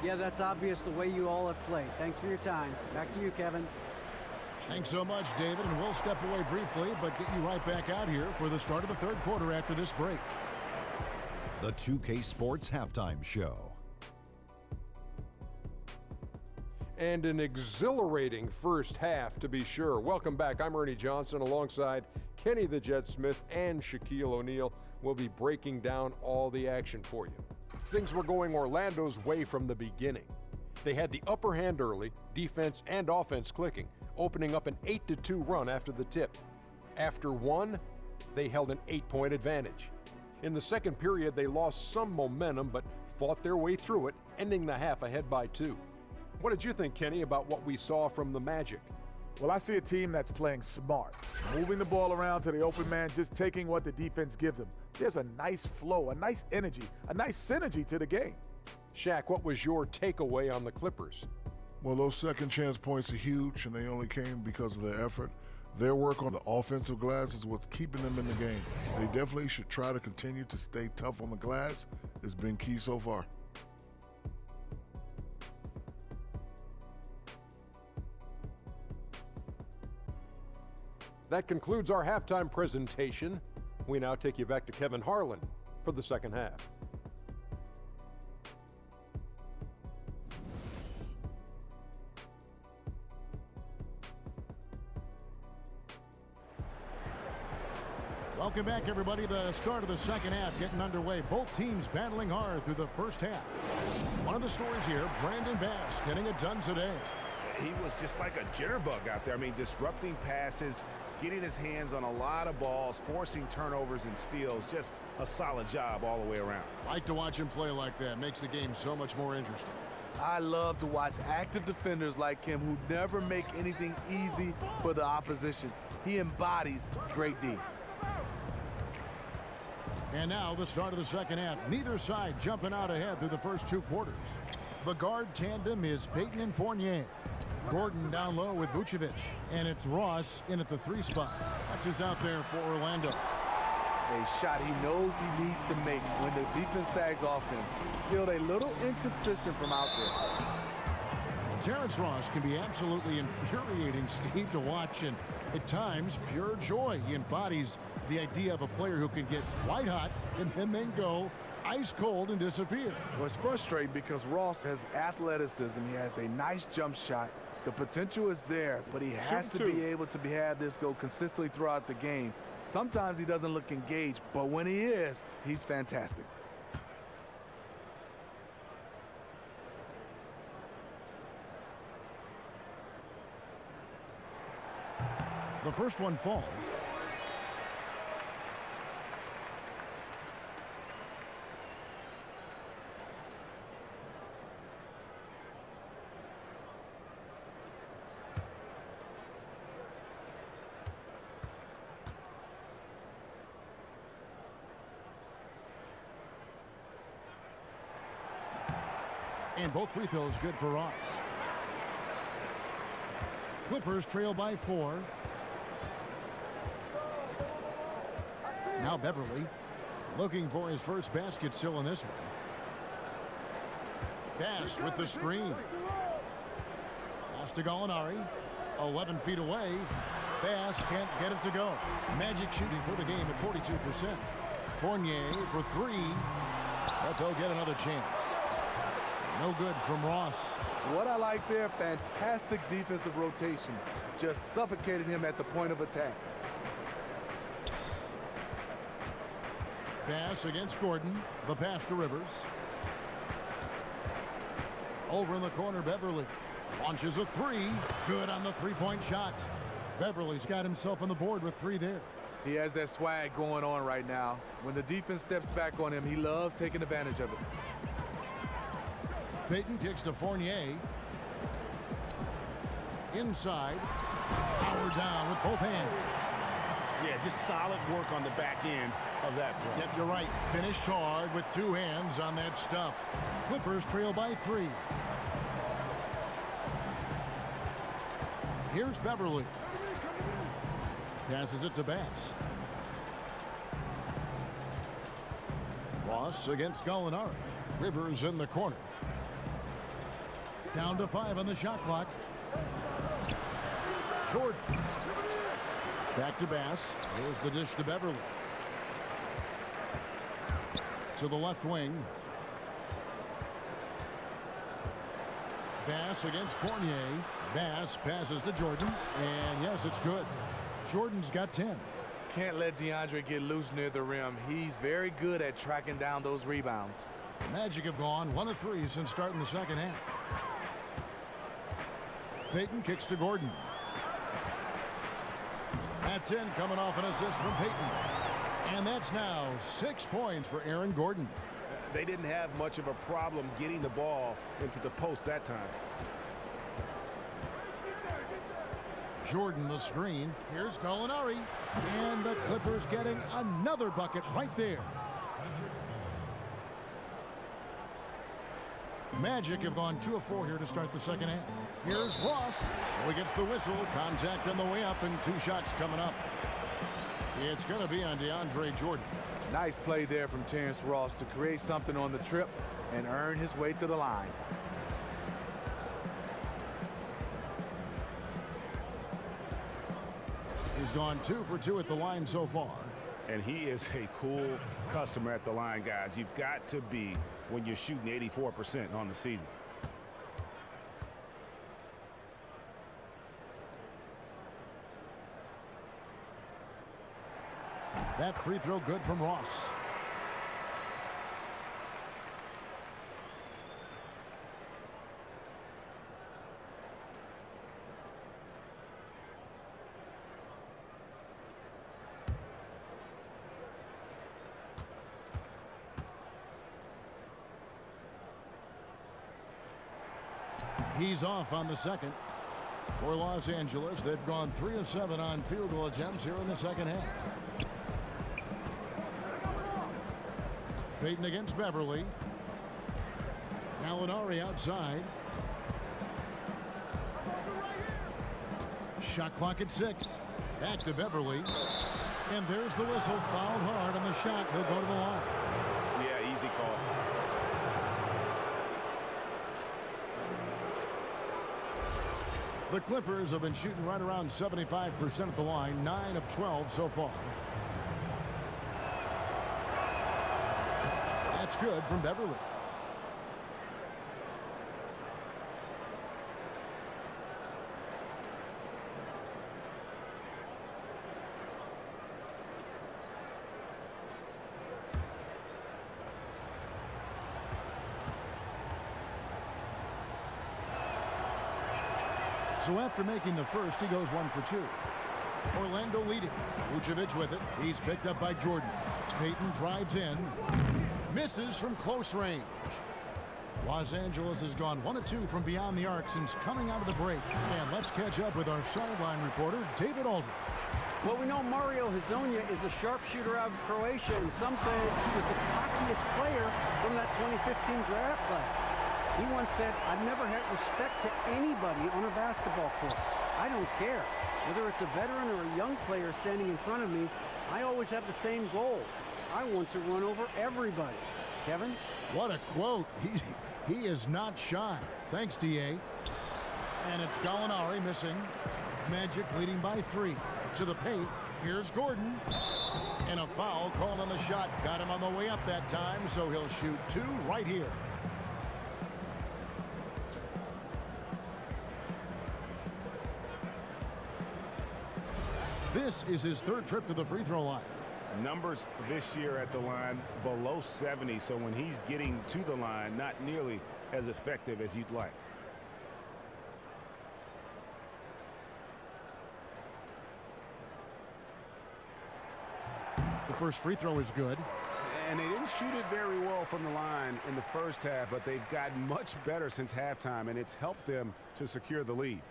Yeah, that's obvious the way you all have played. Thanks for your time. Back to you, Kevin. Thanks so much, David, and we'll step away briefly, but get you right back out here for the start of the third quarter after this break. The 2K Sports Halftime Show. And an exhilarating first half, to be sure. Welcome back. I'm Ernie Johnson alongside Kenny the Jet Smith and Shaquille O'Neal. We'll be breaking down all the action for you. Things were going Orlando's way from the beginning. They had the upper hand early, defense and offense clicking, opening up an 8-2 run after the tip. After one, they held an 8-point advantage. In the second period, they lost some momentum but fought their way through it, ending the half ahead by 2. What did you think, Kenny, about what we saw from the Magic? Well, I see a team that's playing smart, moving the ball around to the open man, just taking what the defense gives them. There's a nice flow, a nice energy, a nice synergy to the game. Shaq, what was your takeaway on the Clippers? Well, those second chance points are huge, and they only came because of their effort. Their work on the offensive glass is what's keeping them in the game. They definitely should try to continue to stay tough on the glass. It's been key so far. That concludes our halftime presentation. We now take you back to Kevin Harlan for the second half. Welcome back, everybody. The start of the second half getting underway. Both teams battling hard through the first half. One of the stories here, Brandon Bass getting it done today. He was just like a jitterbug out there. I mean, disrupting passes, getting his hands on a lot of balls, forcing turnovers and steals. Just a solid job all the way around. Like to watch him play like that. Makes the game so much more interesting. I love to watch active defenders like him who never make anything easy for the opposition. He embodies great D. And now the start of the second half. Neither side jumping out ahead through the first two quarters. The guard tandem is Payton and Fournier. Gordon down low with Vucevic. And it's Ross in at the 3 spot. That's who's out there for Orlando. A shot he knows he needs to make when the defense sags off him. Still a little inconsistent from out there. Terrence Ross can be absolutely infuriating, Steve, to watch, and at times pure joy. He embodies the idea of a player who can get white hot and then go ice cold and disappear. Well, it's frustrating because Ross has athleticism. He has a nice jump shot. The potential is there, but he has to be able to have this go consistently throughout the game. Sometimes he doesn't look engaged, but when he is, he's fantastic. The first one falls. And both free throws good for Ross. Clippers trail by 4. Now Beverly looking for his first basket still in this one. Bass with the screen. Pass to Gallinari. 11 feet away. Bass can't get it to go. Magic shooting for the game at 42%. Fournier for 3. But they'll get another chance. No good from Ross. What I like there, fantastic defensive rotation. Just suffocated him at the point of attack. Bass against Gordon. The pass to Rivers. Over in the corner, Beverly launches a 3. Good on the 3-point shot. Beverly's got himself on the board with 3 there. He has that swag going on right now. When the defense steps back on him, he loves taking advantage of it. Payton kicks to Fournier. Inside. Power down with both hands. Yeah, just solid work on the back end of that play. Yep, you're right. Finished hard with 2 hands on that stuff. Clippers trail by 3. Here's Beverly. Passes it to Bass. Ross against Gallinari. Rivers in the corner. Down to 5 on the shot clock. Jordan. Back to Bass. Here's the dish to Beverly. To the left wing. Bass against Fournier. Bass passes to Jordan. And yes, it's good. Jordan's got 10. Can't let DeAndre get loose near the rim. He's very good at tracking down those rebounds. Magic have gone 1 of 3 since starting the second half. Payton kicks to Gordon. That's in, coming off an assist from Payton. And that's now 6 points for Aaron Gordon. They didn't have much of a problem getting the ball into the post that time. Jordan the screen. Here's Gallinari. And the Clippers getting another bucket right there. Magic have gone 2 of 4 here to start the second half. Here's Ross. So he gets the whistle. Contact on the way up and 2 shots coming up. It's going to be on DeAndre Jordan. Nice play there from Terrence Ross to create something on the trip and earn his way to the line. He's gone 2 for 2 at the line so far. And he is a cool customer at the line, guys. You've got to be when you're shooting 84% on the season. That free throw good from Ross. He's off on the second. For Los Angeles, they've gone 3 of 7 on field goal attempts here in the second half. Payton against Beverly. Gallinari outside. Shot clock at 6. Back to Beverly. And there's the whistle. Fouled hard on the shot. He'll go to the line. Yeah, easy call. The Clippers have been shooting right around 75% at the line. 9 of 12 so far. That's good from Beverly. So after making the first, he goes 1 for 2. Orlando leading. Vucevic with it. He's picked up by Jordan. Payton drives in. Misses from close range. Los Angeles has gone 1 of 2 from beyond the arc since coming out of the break. And let's catch up with our sideline reporter, David Aldridge. Well, we know Mario Hezonja is a sharpshooter out of Croatia, and some say he was the cockiest player from that 2015 draft class. He once said, "I've never had respect to anybody on a basketball court. I don't care. Whether it's a veteran or a young player standing in front of me, I always have the same goal. I want to run over everybody." Kevin? What a quote. He is not shy. Thanks, D.A. And it's Gallinari missing. Magic leading by 3. To the paint. Here's Gordon. And a foul called on the shot. Got him on the way up that time, so he'll shoot 2 right here. This is his 3rd trip to the free throw line. Numbers this year at the line below 70, so when he's getting to the line, not nearly as effective as you'd like. The first free throw is good. And they didn't shoot it very well from the line in the first half, but they've gotten much better since halftime, and it's helped them to secure the lead.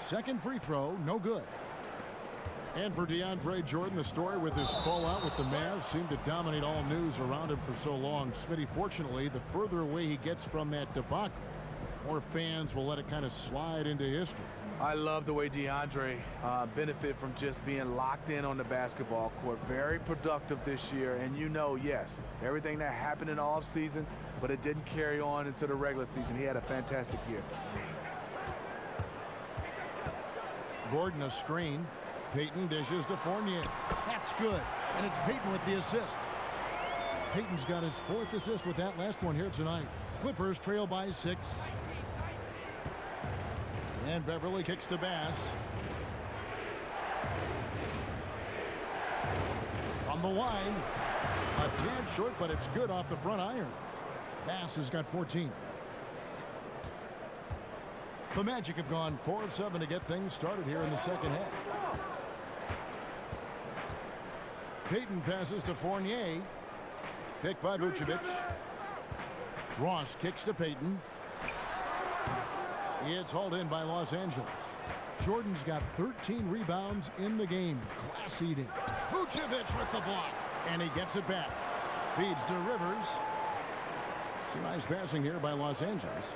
Second free throw, no good. And for DeAndre Jordan, the story with his fallout with the Mavs seemed to dominate all news around him for so long. Smitty, fortunately, the further away he gets from that debacle, more fans will let it kind of slide into history. I love the way DeAndre benefit from just being locked in on the basketball court. Very productive this year. And you know, yes, everything that happened in the offseason, but it didn't carry on into the regular season. He had a fantastic year. Gordon a screen. Payton dishes to Fournier. That's good. And it's Payton with the assist. Payton's got his 4th assist with that last one here tonight. Clippers trail by 6. And Beverly kicks to Bass. From the line. A tad short, but it's good off the front iron. Bass has got 14. The Magic have gone 4 of 7 to get things started here in the second half. Payton passes to Fournier. Picked by Vucevic. Ross kicks to Payton. It's hauled in by Los Angeles. Jordan's got 13 rebounds in the game. Class eating. Vucevic with the block. And he gets it back. Feeds to Rivers. Some nice passing here by Los Angeles.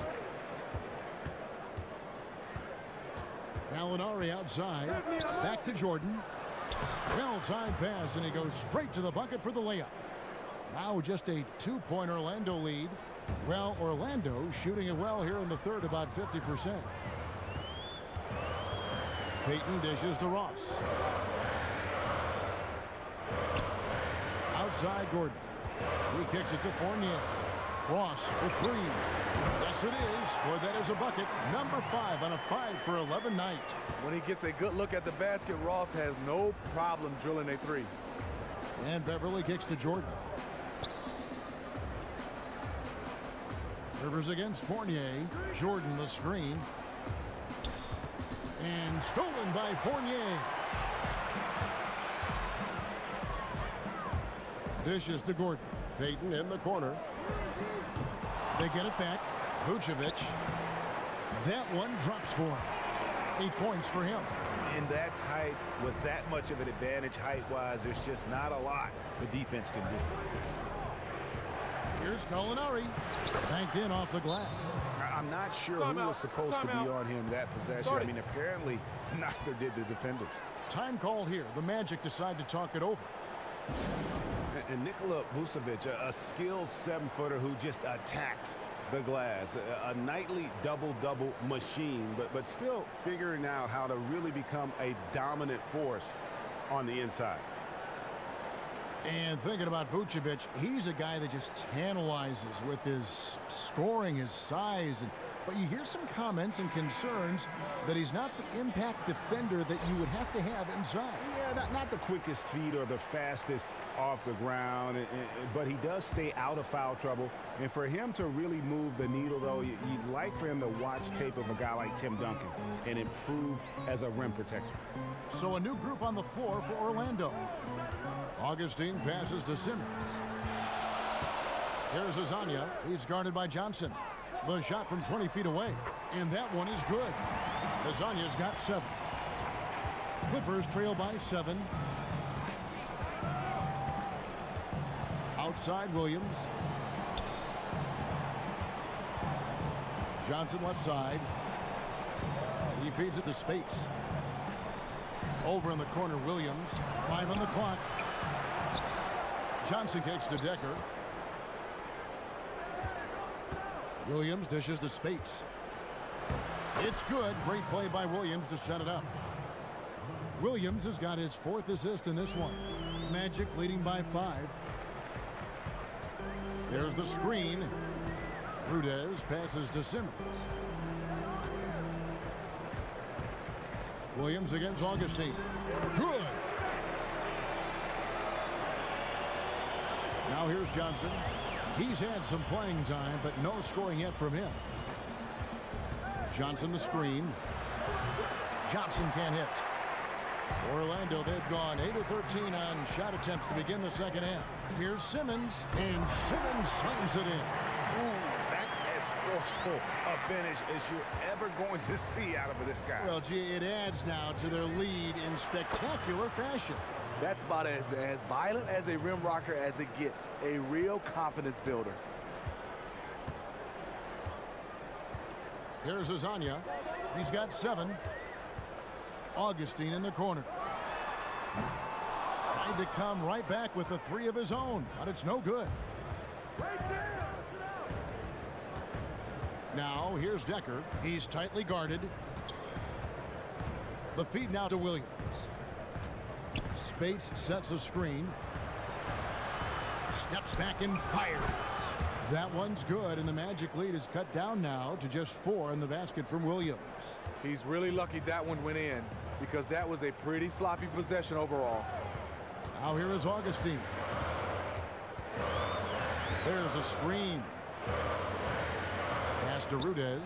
Gallinari outside. Back to Jordan. Well-timed pass, and he goes straight to the bucket for the layup. Now just a 2-point Orlando lead. Well, Orlando shooting it well here in the third, about 50%. Payton dishes to Ross. Outside Gordon. He kicks it to Fournier. Ross for three. Yes, it is. Scored that as a bucket. Number 5 on a 5-for-11 night. When he gets a good look at the basket, Ross has no problem drilling a three. And Beverly kicks to Jordan. Rivers against Fournier. Jordan the screen. And stolen by Fournier. Dishes to Gordon. Payton in the corner. They get it back. Vucevic. That one drops for him. 8 points for him. In that tight, with that much of an advantage height-wise, there's just not a lot the defense can do. Here's Gallinari. Banked in off the glass. I'm not sure who was supposed to be on him that possession. I mean, apparently neither did the defenders. Time called here. The Magic decide to talk it over. And Nikola Vucevic, a skilled 7-footer who just attacks the glass. A nightly double-double machine, but still figuring out how to really become a dominant force on the inside. And thinking about Vucevic, he's a guy that just tantalizes with his scoring, his size. But you hear some comments and concerns that he's not the impact defender that you would have to have inside. Yeah, not the quickest feet or the fastest off the ground, but he does stay out of foul trouble. And for him to really move the needle, though, you'd like for him to watch tape of a guy like Tim Duncan and improve as a rim protector. So a new group on the floor for Orlando. Augustine passes to Simmons. Here's Azania. He's guarded by Johnson. The shot from 20 feet away. And that one is good. Azania's got 7. Clippers trail by 7. Outside Williams. Johnson left side. He feeds it to Spates. Over in the corner, Williams. 5 on the clock. Johnson kicks to Decker. Williams dishes to Spates. It's good. Great play by Williams to set it up. Williams has got his 4th assist in this one. Magic leading by 5. There's the screen. Rudez passes to Simmons. Williams against Augustine. Good. Now here's Johnson. He's had some playing time, but no scoring yet from him. Johnson the screen. Johnson can't hit. Orlando, they've gone 8 of 13 on shot attempts to begin the second half. Here's Simmons, and Simmons slams it in. Ooh, that's as forceful a finish as you're ever going to see out of this guy. Well, gee, it adds now to their lead in spectacular fashion. That's about as violent as a rim rocker as it gets. A real confidence builder. Here's Azania. He's got 7. Augustine in the corner. Tried to come right back with the 3 of his own, but it's no good. Now, here's Decker. He's tightly guarded. The feed now to Williams. Spates sets a screen. Steps back and fires. That one's good, and the Magic lead is cut down now to just 4 in the basket from Williams. He's really lucky that one went in because that was a pretty sloppy possession overall. Now here is Augustine. There's a screen. Pass to Rudez.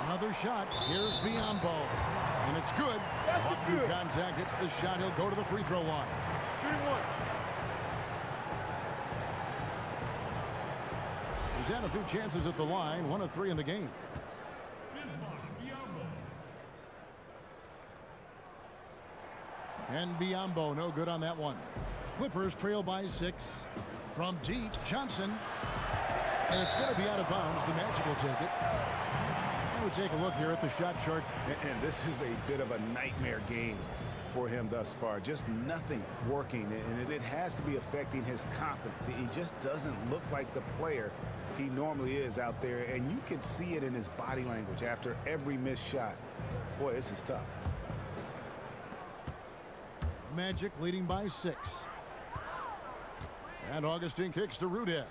Another shot. Here's Biyombo. And it's good. Off through contact, hits the shot. He'll go to the free throw line. He's had a few chances at the line, 1 of 3 in the game. And Biombo, no good on that one. Clippers trail by 6. From deep, Johnson. And it's going to be out of bounds. The Magic will take it. And we take a look here at the shot chart. And this is a bit of a nightmare game for him thus far. Just nothing working, and it has to be affecting his confidence. He just doesn't look like the player he normally is out there, and you can see it in his body language after every missed shot. Boy, this is tough. Magic leading by 6. And Augustine kicks to Rudez.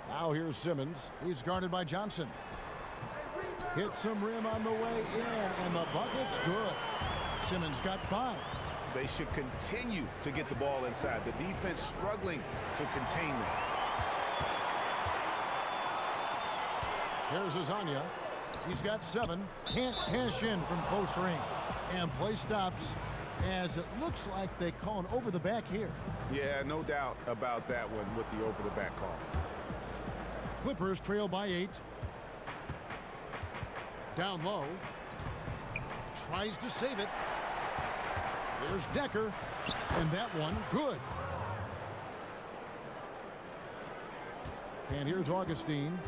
Now here's Simmons. He's guarded by Johnson. Hits some rim on the way in, and the bucket's good. Simmons got 5. They should continue to get the ball inside. The defense struggling to contain them. Here's Azania. He's got 7. Can't cash in from close range. And play stops as it looks like they call an over the back here. Yeah, no doubt about that one with the over the back call. Clippers trail by 8. Down low. Tries to save it. There's Decker. And that one, good. And here's Augustine.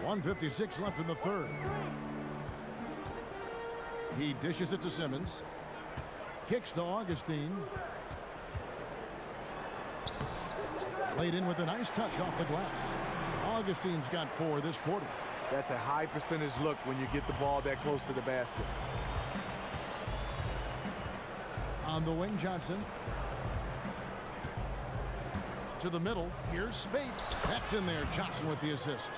1:56 left in the third. He dishes it to Simmons. Kicks to Augustine. Laid in with a nice touch off the glass. Augustine's got 4 this quarter. That's a high percentage look when you get the ball that close to the basket. On the wing, Johnson. To the middle. Here's Spates. That's in there. Johnson with the assist.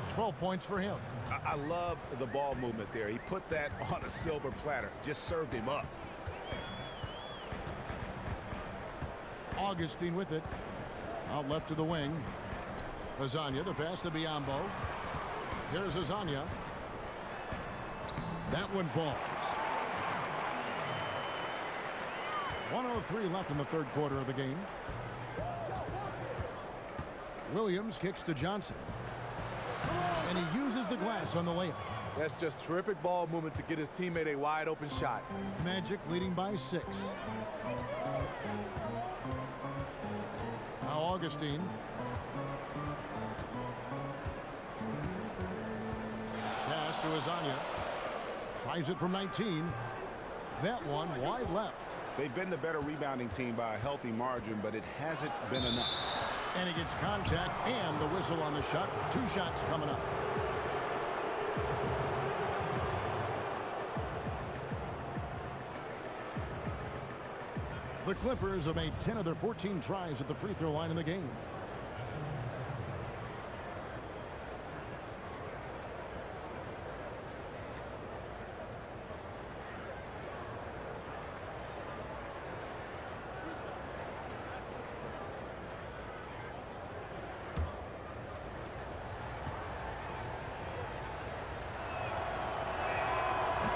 12 points for him. I love the ball movement there. He put that on a silver platter. Just served him up. Augustine with it. Out left to the wing. Azania, the pass to Biombo. Here's Azania. That one falls. 1:03 left in the third quarter of the game. Williams kicks to Johnson. And he uses the glass on the layup. That's just terrific ball movement to get his teammate a wide open shot. Magic leading by 6. Now Augustine. Pass to Azania. Tries it from 19. That one wide left. They've been the better rebounding team by a healthy margin, but it hasn't been enough. And he gets contact and the whistle on the shot. 2 shots coming up. The Clippers have made 10 of their 14 tries at the free throw line in the game.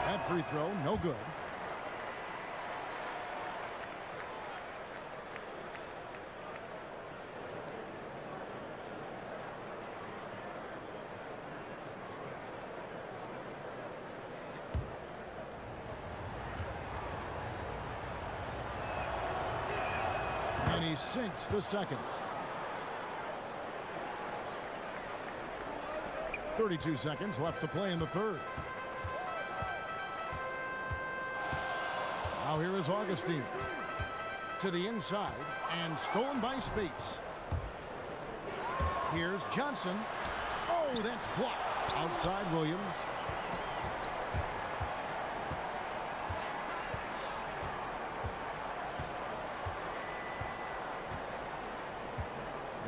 That free throw, no good. And he sinks the second. 32 seconds left to play in the third. Now here is Augustine. To the inside and stolen by Spates. Here's Johnson. Oh, that's blocked. Outside Williams.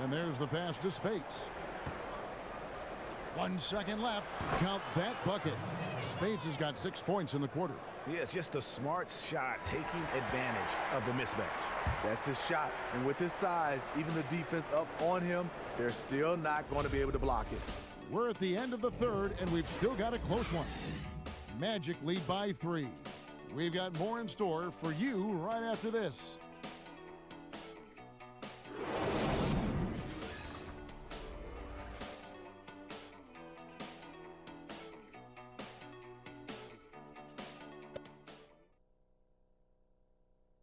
And there's the pass to Spates. 1 second left. Count that bucket. Spates has got 6 points in the quarter. Yeah, it's just a smart shot, taking advantage of the mismatch. That's his shot. And with his size, even the defense up on him, they're still not going to be able to block it. We're at the end of the third, and we've still got a close one. Magic lead by 3. We've got more in store for you right after this.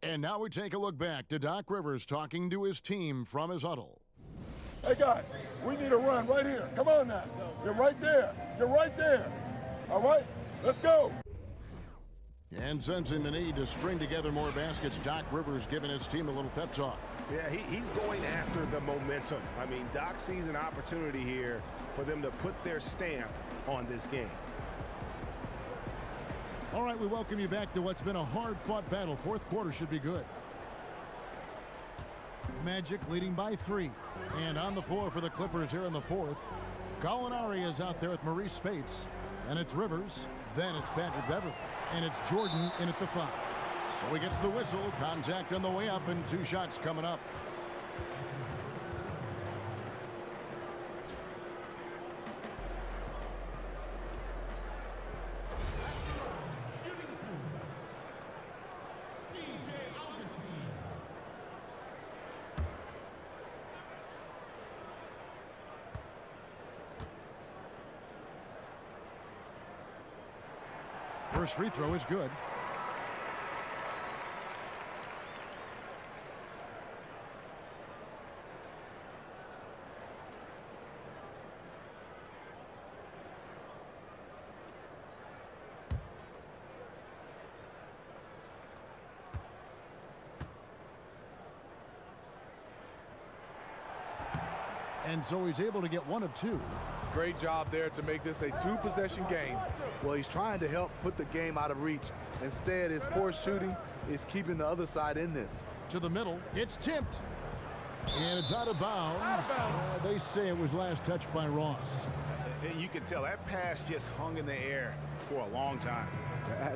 And now we take a look back to Doc Rivers talking to his team from his huddle. Hey guys, we need a run right here. Come on now. You're right there. You're right there. All right, let's go. And sensing the need to string together more baskets, Doc Rivers giving his team a little pep talk. Yeah, he's going after the momentum. I mean, Doc sees an opportunity here for them to put their stamp on this game. All right, we welcome you back to what's been a hard-fought battle. Fourth quarter should be good. Magic leading by 3. And on the floor for the Clippers here in the fourth, Gallinari is out there with Maurice Spates. Then it's Rivers. Then it's Patrick Beverley. And it's Jordan in at the 5. So he gets the whistle. Contact on the way up and 2 shots coming up. First free throw is good. And so he's able to get 1 of 2. Great job there to make this a 2-possession game. Well, he's trying to help put the game out of reach. Instead, his poor shooting is keeping the other side in this. To the middle, it's tipped. And it's out of bounds. They say it was last touched by Ross. You can tell that pass just hung in the air for a long time.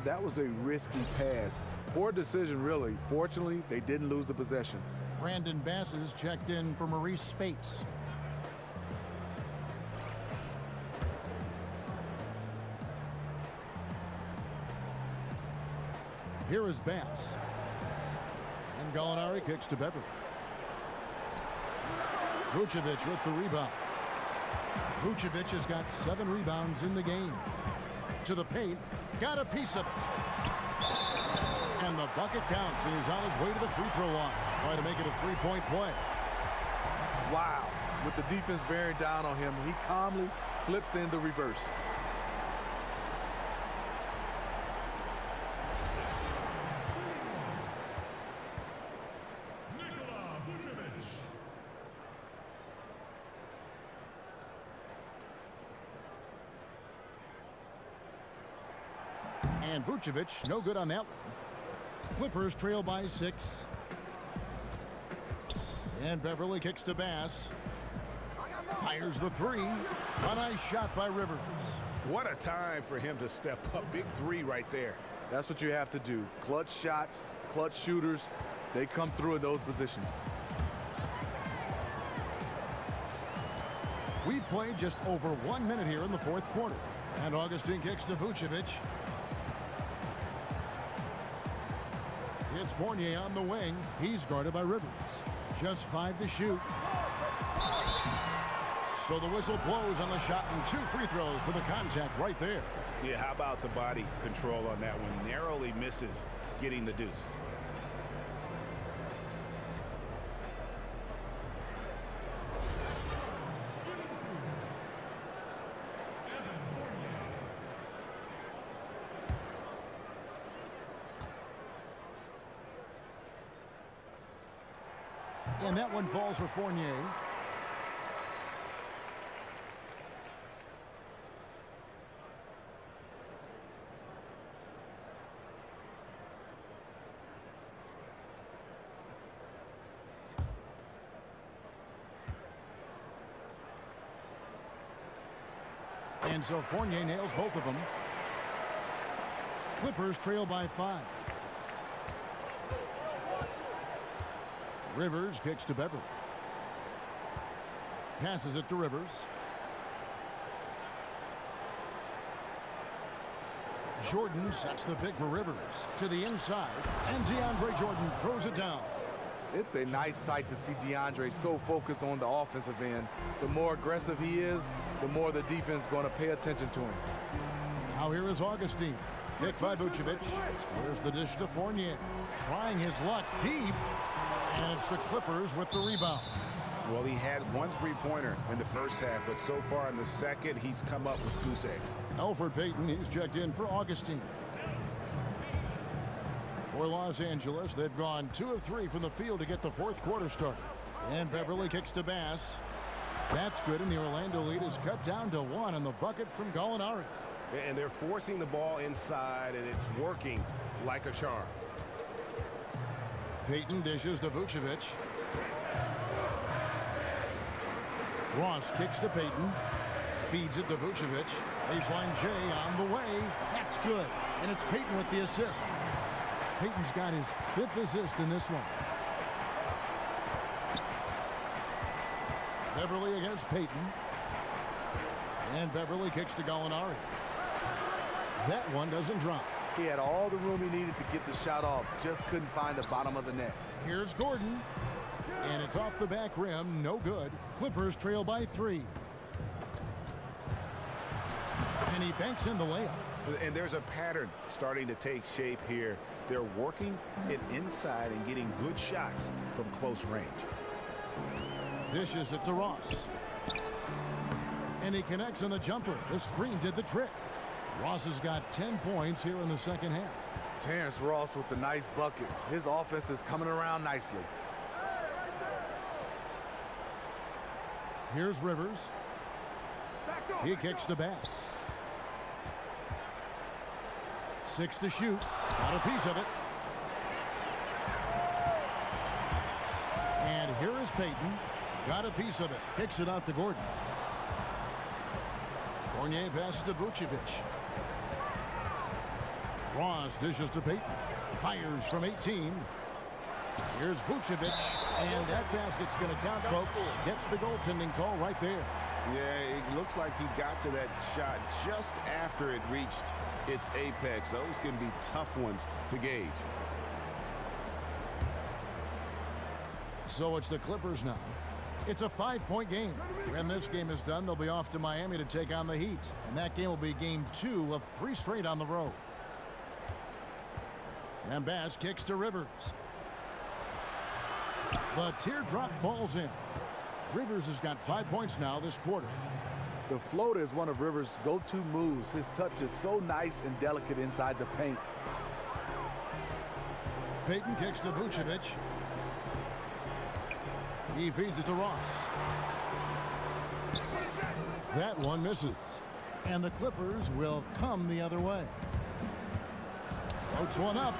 That was a risky pass. Poor decision, really. Fortunately, they didn't lose the possession. Brandon Basses checked in for Maurice Spates. Here is Bass. And Gallinari kicks to Beverley. Vucevic with the rebound. Vucevic has got 7 rebounds in the game. To the paint. Got a piece of it. And the bucket counts. And he's on his way to the free throw line. Trying to make it a 3-point play. Wow. With the defense bearing down on him, he calmly flips in the reverse. And Vucevic, no good on that one. Clippers trail by 6. And Beverley kicks to Bass. Fires the 3. A nice shot by Rivers. What a time for him to step up. Big 3 right there. That's what you have to do. Clutch shots, clutch shooters, they come through in those positions. We've played just over 1 minute here in the fourth quarter. And Augustine kicks to Vucevic. It's Fournier on the wing. He's guarded by Rivers. Just 5 to shoot. So the whistle blows on the shot and 2 free throws for the contact right there. Yeah, how about the body control on that one? Narrowly misses getting the deuce. And that one falls for Fournier. And so Fournier nails both of them. Clippers trail by 5. Rivers kicks to Beverley. Passes it to Rivers. Jordan sets the pick for Rivers to the inside, and DeAndre Jordan throws it down. It's a nice sight to see DeAndre so focused on the offensive end. The more aggressive he is, the more the defense is going to pay attention to him. Now here is Augustine. Picked by Vucevic. There's the dish to Fournier. Trying his luck deep, and it's the Clippers with the rebound. Well, he had one three-pointer in the first half, but so far in the second, he's come up with goose eggs. Elfrid Payton, he's checked in for Augustine. For Los Angeles, they've gone 2 of 3 from the field to get the fourth quarter started. And Beverly kicks to Bass. That's good, and the Orlando lead is cut down to 1 on the bucket from Gallinari. And they're forcing the ball inside, and it's working like a charm. Payton dishes to Vucevic. Ross kicks to Payton. Feeds it to Vucevic. Baseline J on the way. That's good. And it's Payton with the assist. Payton's got his 5th assist in this one. Beverly against Payton. And Beverly kicks to Gallinari. That one doesn't drop. He had all the room he needed to get the shot off. Just couldn't find the bottom of the net. Here's Gordon. And it's off the back rim. No good. Clippers trail by 3. And he banks in the layup. And there's a pattern starting to take shape here. They're working it inside and getting good shots from close range. Dishes it to Ross. And he connects on the jumper. The screen did the trick. Ross has got 10 points here in the second half. Terrence Ross with the nice bucket. His offense is coming around nicely. Here's Rivers. He kicks to Bass. 6 to shoot. Got a piece of it. And here is Payton. Got a piece of it. Kicks it out to Gordon. Fournier passes to Vucevic. Ross dishes to Payton. Fires from 18. Here's Vucevic. And that basket's going to count, folks. Gets the goaltending call right there. Yeah, it looks like he got to that shot just after it reached its apex. Those can be tough ones to gauge. So it's the Clippers now. It's a 5-point game. When this game is done, they'll be off to Miami to take on the Heat. And that game will be game 2 of 3 straight on the road. And Bass kicks to Rivers. The teardrop falls in. Rivers has got 5 points now this quarter. The floater is one of Rivers' go-to moves. His touch is so nice and delicate inside the paint. Payton kicks to Vucevic. He feeds it to Ross. That one misses. And the Clippers will come the other way. Floats one up.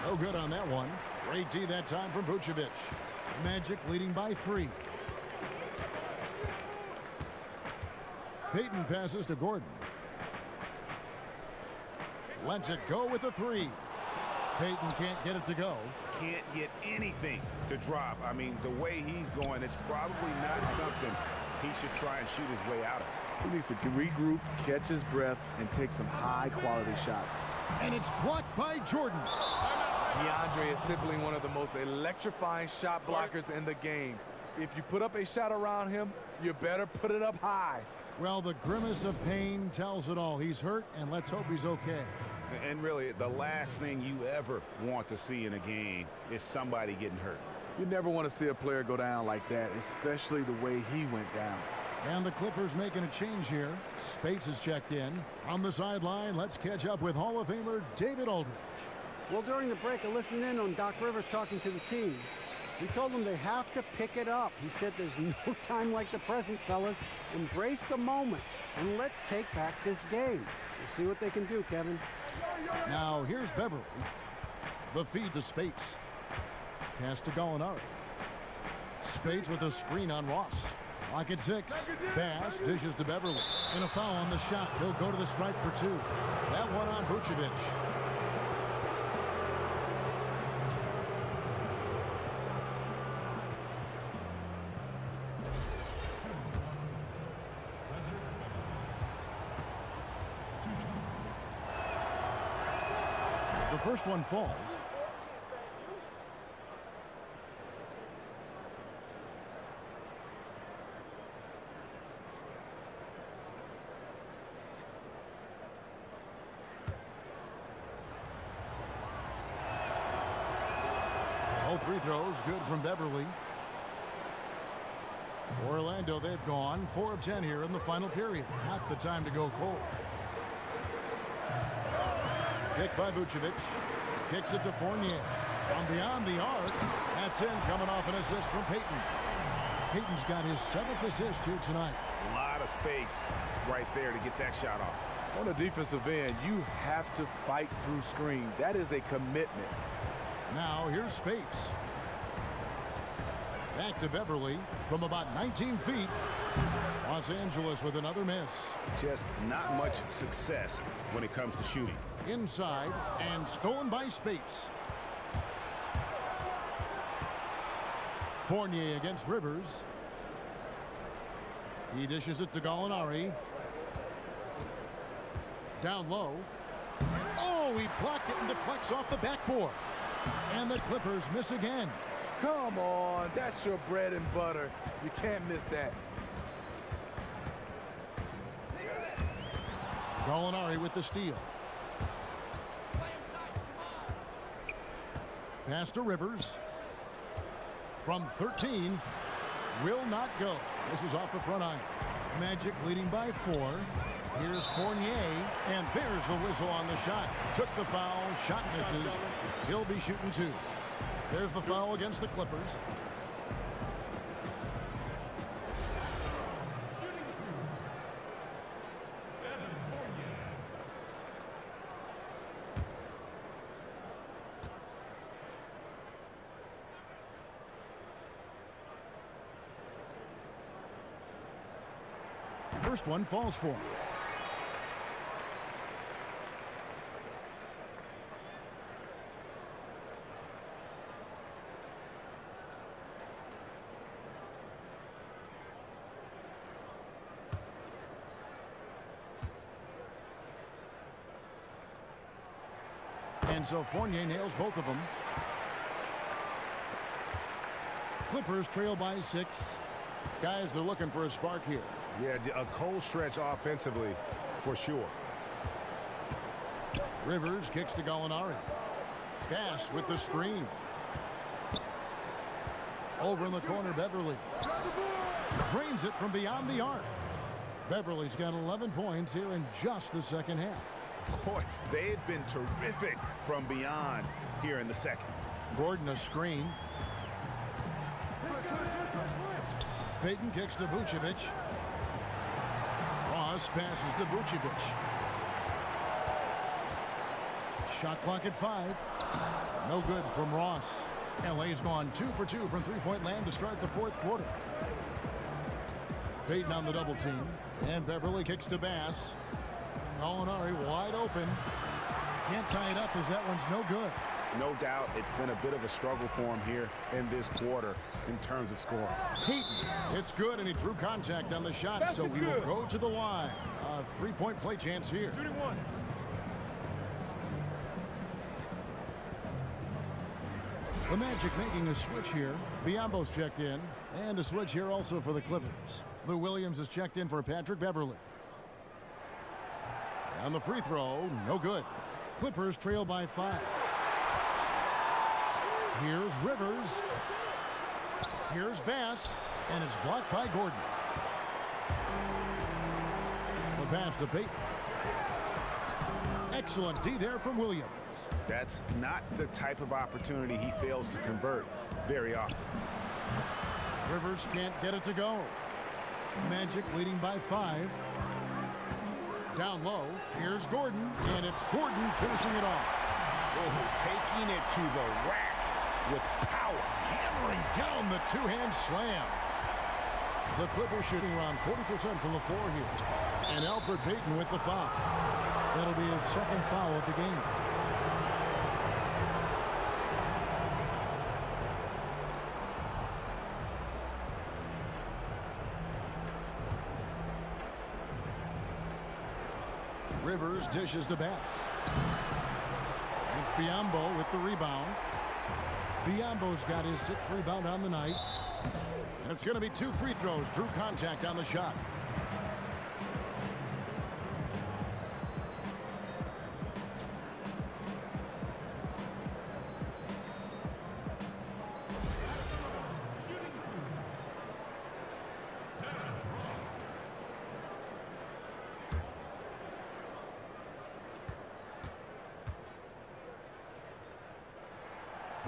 No good on that one. Great D that time from Vucevic. Magic leading by 3. Payton passes to Gordon. Lets it go with a 3. Payton can't get it to go. Can't get anything to drop. I mean, the way he's going, it's probably not something he should try and shoot his way out of. He needs to regroup, catch his breath, and take some high-quality shots. And it's blocked by Jordan. DeAndre is simply one of the most electrifying shot blockers in the game. If you put up a shot around him, you better put it up high. Well, the grimace of pain tells it all. He's hurt, and let's hope he's okay. And really, the last thing you ever want to see in a game is somebody getting hurt. You never want to see a player go down like that, especially the way he went down. And the Clippers making a change here. Spates is checked in. On the sideline, let's catch up with Hall of Famer David Aldridge. Well, during the break, I listened in on Doc Rivers talking to the team. He told them they have to pick it up. He said there's no time like the present, fellas. Embrace the moment, and let's take back this game. We'll see what they can do, Kevin. Now, here's Beverly. The feed to Spates. Pass to Gallinari. Spates with a screen on Ross. Clock at 6. Bass dishes to Beverly. And a foul on the shot. He'll go to the stripe for 2. That one on Vucevic. The first one falls. All three throws good from Beverly. For Orlando, they've gone 4 of 10 here in the final period. Not the time to go cold. Picked by Vucevic. Kicks it to Fournier. From beyond the arc. That's in, coming off an assist from Payton. Payton's got his 7th assist here tonight. A lot of space right there to get that shot off. On the defensive end, you have to fight through screen. That is a commitment. Now here's Spates. Back to Beverly from about 19 feet. Los Angeles with another miss. Just not much success when it comes to shooting. Inside and stolen by Spates. Fournier against Rivers. He dishes it to Gallinari. Down low. And oh, he blocked it and deflects off the backboard. And the Clippers miss again. Come on, that's your bread and butter. You can't miss that. Gallinari with the steal. Pass to Rivers. From 13. Will not go. This is off the front iron. Magic leading by 4. Here's Fournier. And there's the whistle on the shot. Took the foul. Shot misses. He'll be shooting 2. There's the foul against the Clippers. First one falls for him. And so Fournier nails both of them. Clippers trail by 6. Guys, they're looking for a spark here. Yeah, a cold stretch offensively for sure. Rivers kicks to Gallinari. Bass with the screen. Over in the corner, Beverly. Drains it from beyond the arc. Beverly's got 11 points here in just the second half. Boy, they've been terrific from beyond here in the second. Gordon a screen. Payton kicks to Vucevic. Ross passes to Vucevic. Shot clock at 5. No good from Ross. LA's gone 2 for 2 from three-point land to start the fourth quarter. Payton on the double team. And Beverly kicks to Bass. Gallinari wide open. Can't tie it up as that one's no good. No doubt it's been a bit of a struggle for him here in this quarter in terms of scoring. Payton, it's good, and he drew contact on the shot, so we will go to the line. A three-point play chance here. Shooting 1. The Magic making a switch here. Biombo's checked in, and a switch here also for the Clippers. Lou Williams is checked in for Patrick Beverly. And the free throw, no good. Clippers trail by 5. Here's Rivers. Here's Bass, and it's blocked by Gordon. The pass to Payton. Excellent D there from Williams. That's not the type of opportunity he fails to convert very often. Rivers can't get it to go. Magic leading by 5. Down low, here's Gordon, and it's Gordon finishing it off. Oh, taking it to the rack with power. Hammering down the two-hand slam. The Clippers shooting around 40% from the floor here. And Alfred Payton with the foul. That'll be his second foul of the game. Rivers dishes to Bass. It's Biombo with the rebound. Biombo's got his 6th rebound on the night. And it's going to be 2 free throws. Drew contact on the shot.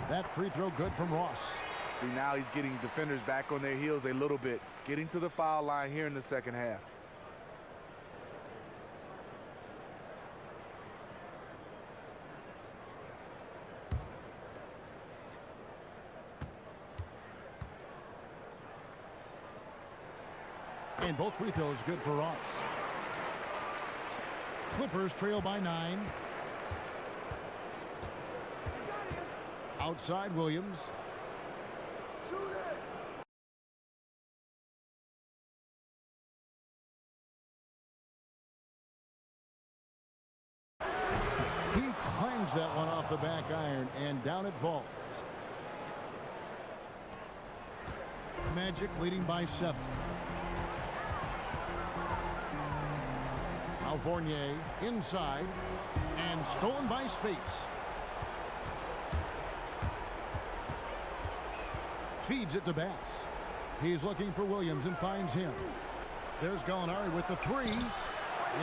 That free throw good from Ross. See, now he's getting defenders back on their heels a little bit, getting to the foul line here in the second half. And both free throws good for Ross. Clippers trail by 9. Outside Williams. He clangs that one off the back iron, and down it falls. Magic leading by 7. Now Fournier inside, and stolen by Spates. Feeds it to Bass. He's looking for Williams and finds him. There's Gallinari with the 3.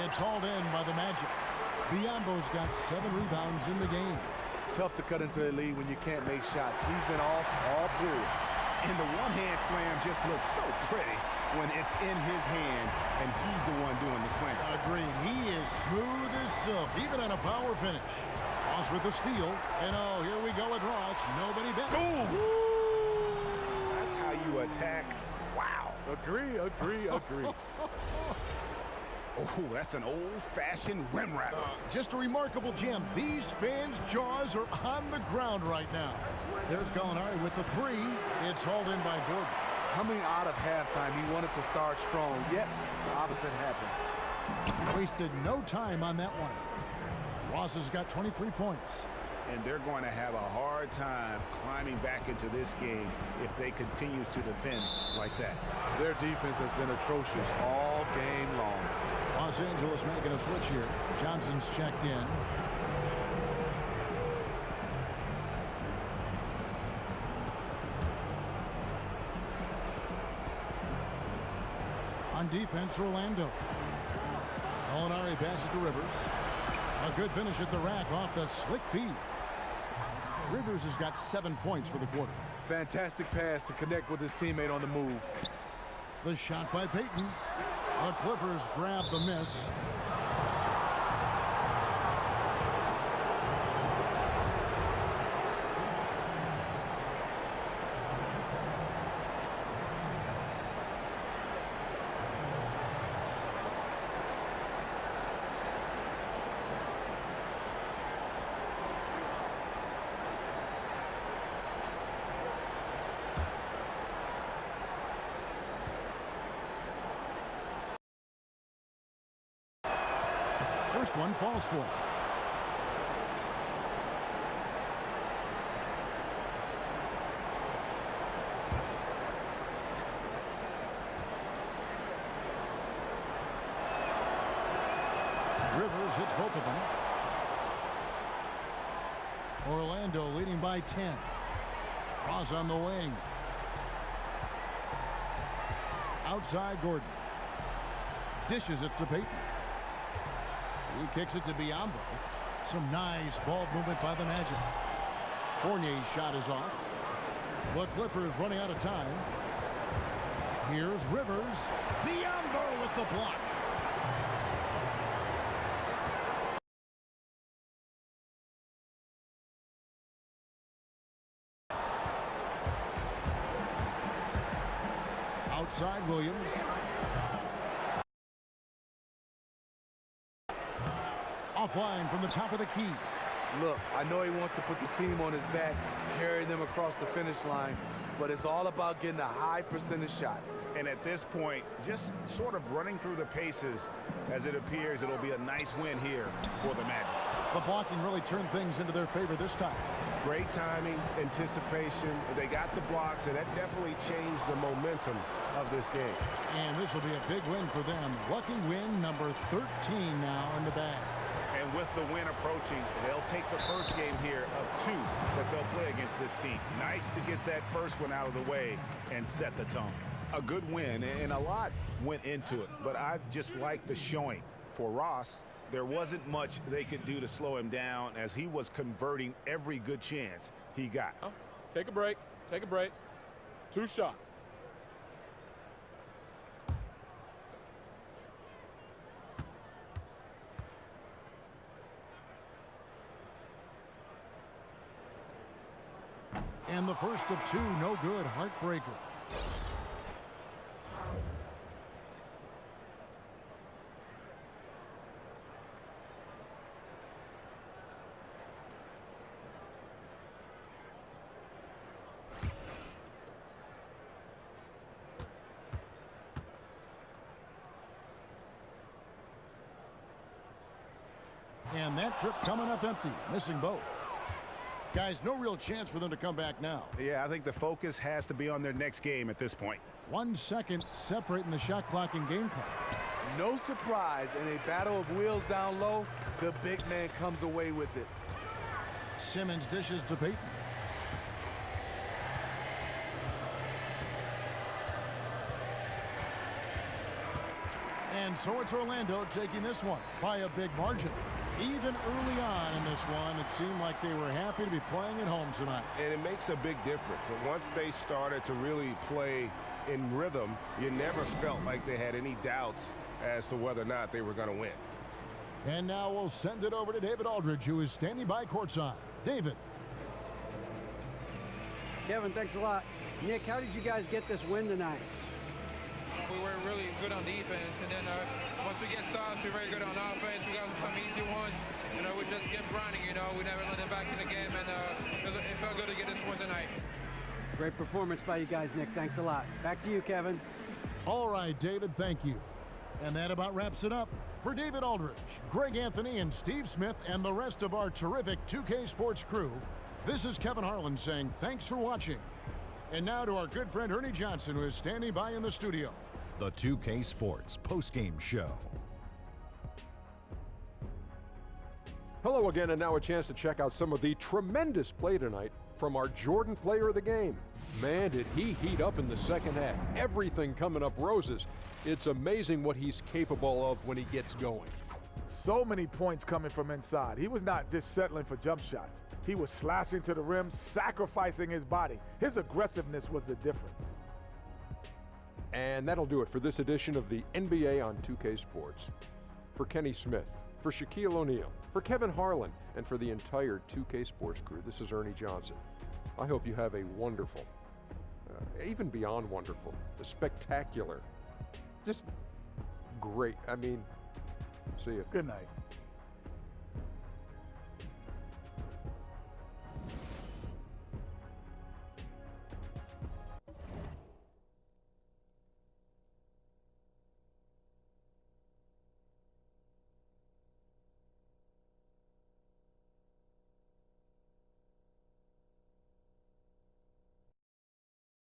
It's hauled in by the Magic. Biombo's got 7 rebounds in the game. Tough to cut into the lead when you can't make shots. He's been off all period. And the one-hand slam just looks so pretty when it's in his hand and he's the one doing the slam. Agreed. He is smooth as silk, even on a power finish. Ross with the steal. And oh, here we go with Ross. Nobody better. That's how you attack. Wow. Agree. Oh, that's an old-fashioned rim wrap. Just a remarkable gem. These fans' jaws are on the ground right now. There's Gallinari with the 3. It's hauled in by Gordon. Coming out of halftime, he wanted to start strong, yet the opposite happened. Wasted no time on that one. Ross has got 23 points. And they're going to have a hard time climbing back into this game if they continue to defend like that. Their defense has been atrocious all game long. Los Angeles making a switch here. Johnson's checked in. On defense, Orlando. Gallinari passes to Rivers. A good finish at the rack off the slick feed. Rivers has got 7 points for the quarter. Fantastic pass to connect with his teammate on the move. The shot by Payton. The Clippers grab the miss. First one falls for. Rivers hits both of them. Orlando leading by 10. Ross on the wing. Outside Gordon. Dishes it to Payton. He kicks it to Biombo. Some nice ball movement by the Magic. Fournier's shot is off. The Clippers running out of time. Here's Rivers. Biombo with the block. Outside Williams. Offline from the top of the key. Look, I know he wants to put the team on his back, carry them across the finish line, but it's all about getting a high percentage shot. And at this point, just sort of running through the paces, as it appears it'll be a nice win here for the Magic. The blocking really turned things into their favor this time. Great timing, anticipation. They got the blocks, and that definitely changed the momentum of this game. And this will be a big win for them. Lucky win number 13 now in the bag. And with the win approaching, they'll take the first game here of 2 that they'll play against this team. Nice to get that first one out of the way and set the tone. A good win, and a lot went into it, but I just like the showing. For Ross, there wasn't much they could do to slow him down as he was converting every good chance he got. Take a break. Take a break. 2 shots. And the first of 2, no good, heartbreaker. And that trip coming up empty, missing both. Guys, no real chance for them to come back now. Yeah, I think the focus has to be on their next game at this point. 1 second separating the shot clock and game clock. No surprise, in a battle of wheels down low, the big man comes away with it. Simmons dishes to Payton. And so it's Orlando taking this one by a big margin. Even early on in this one, it seemed like they were happy to be playing at home tonight. And it makes a big difference. And once they started to really play in rhythm, you never felt like they had any doubts as to whether or not they were going to win. And now we'll send it over to David Aldridge, who is standing by courtside. David. Kevin, thanks a lot. Nick, how did you guys get this win tonight? We were really good on defense, and then once we get stops, we're very good on offense. We got some easy ones. We just kept grinding. We never let them back in the game, and it felt good to get this one tonight. Great performance by you guys, Nick. Thanks a lot. Back to you, Kevin. All right, David, thank you. And that about wraps it up. For David Aldridge, Greg Anthony, and Steve Smith, and the rest of our terrific 2K Sports crew, this is Kevin Harlan saying thanks for watching. And now to our good friend Ernie Johnson, who is standing by in the studio. The 2K Sports postgame show. Hello again, and now a chance to check out some of the tremendous play tonight from our Jordan player of the game. Man, did he heat up in the second half. Everything coming up roses. It's amazing what he's capable of when he gets going. So many points coming from inside. He was not just settling for jump shots. He was slashing to the rim, sacrificing his body. His aggressiveness was the difference. And that'll do it for this edition of the NBA on 2K Sports. For Kenny Smith, for Shaquille O'Neal, for Kevin Harlan, and for the entire 2K Sports crew, this is Ernie Johnson. I hope you have a wonderful, even beyond wonderful, spectacular, just great. See you. Good night.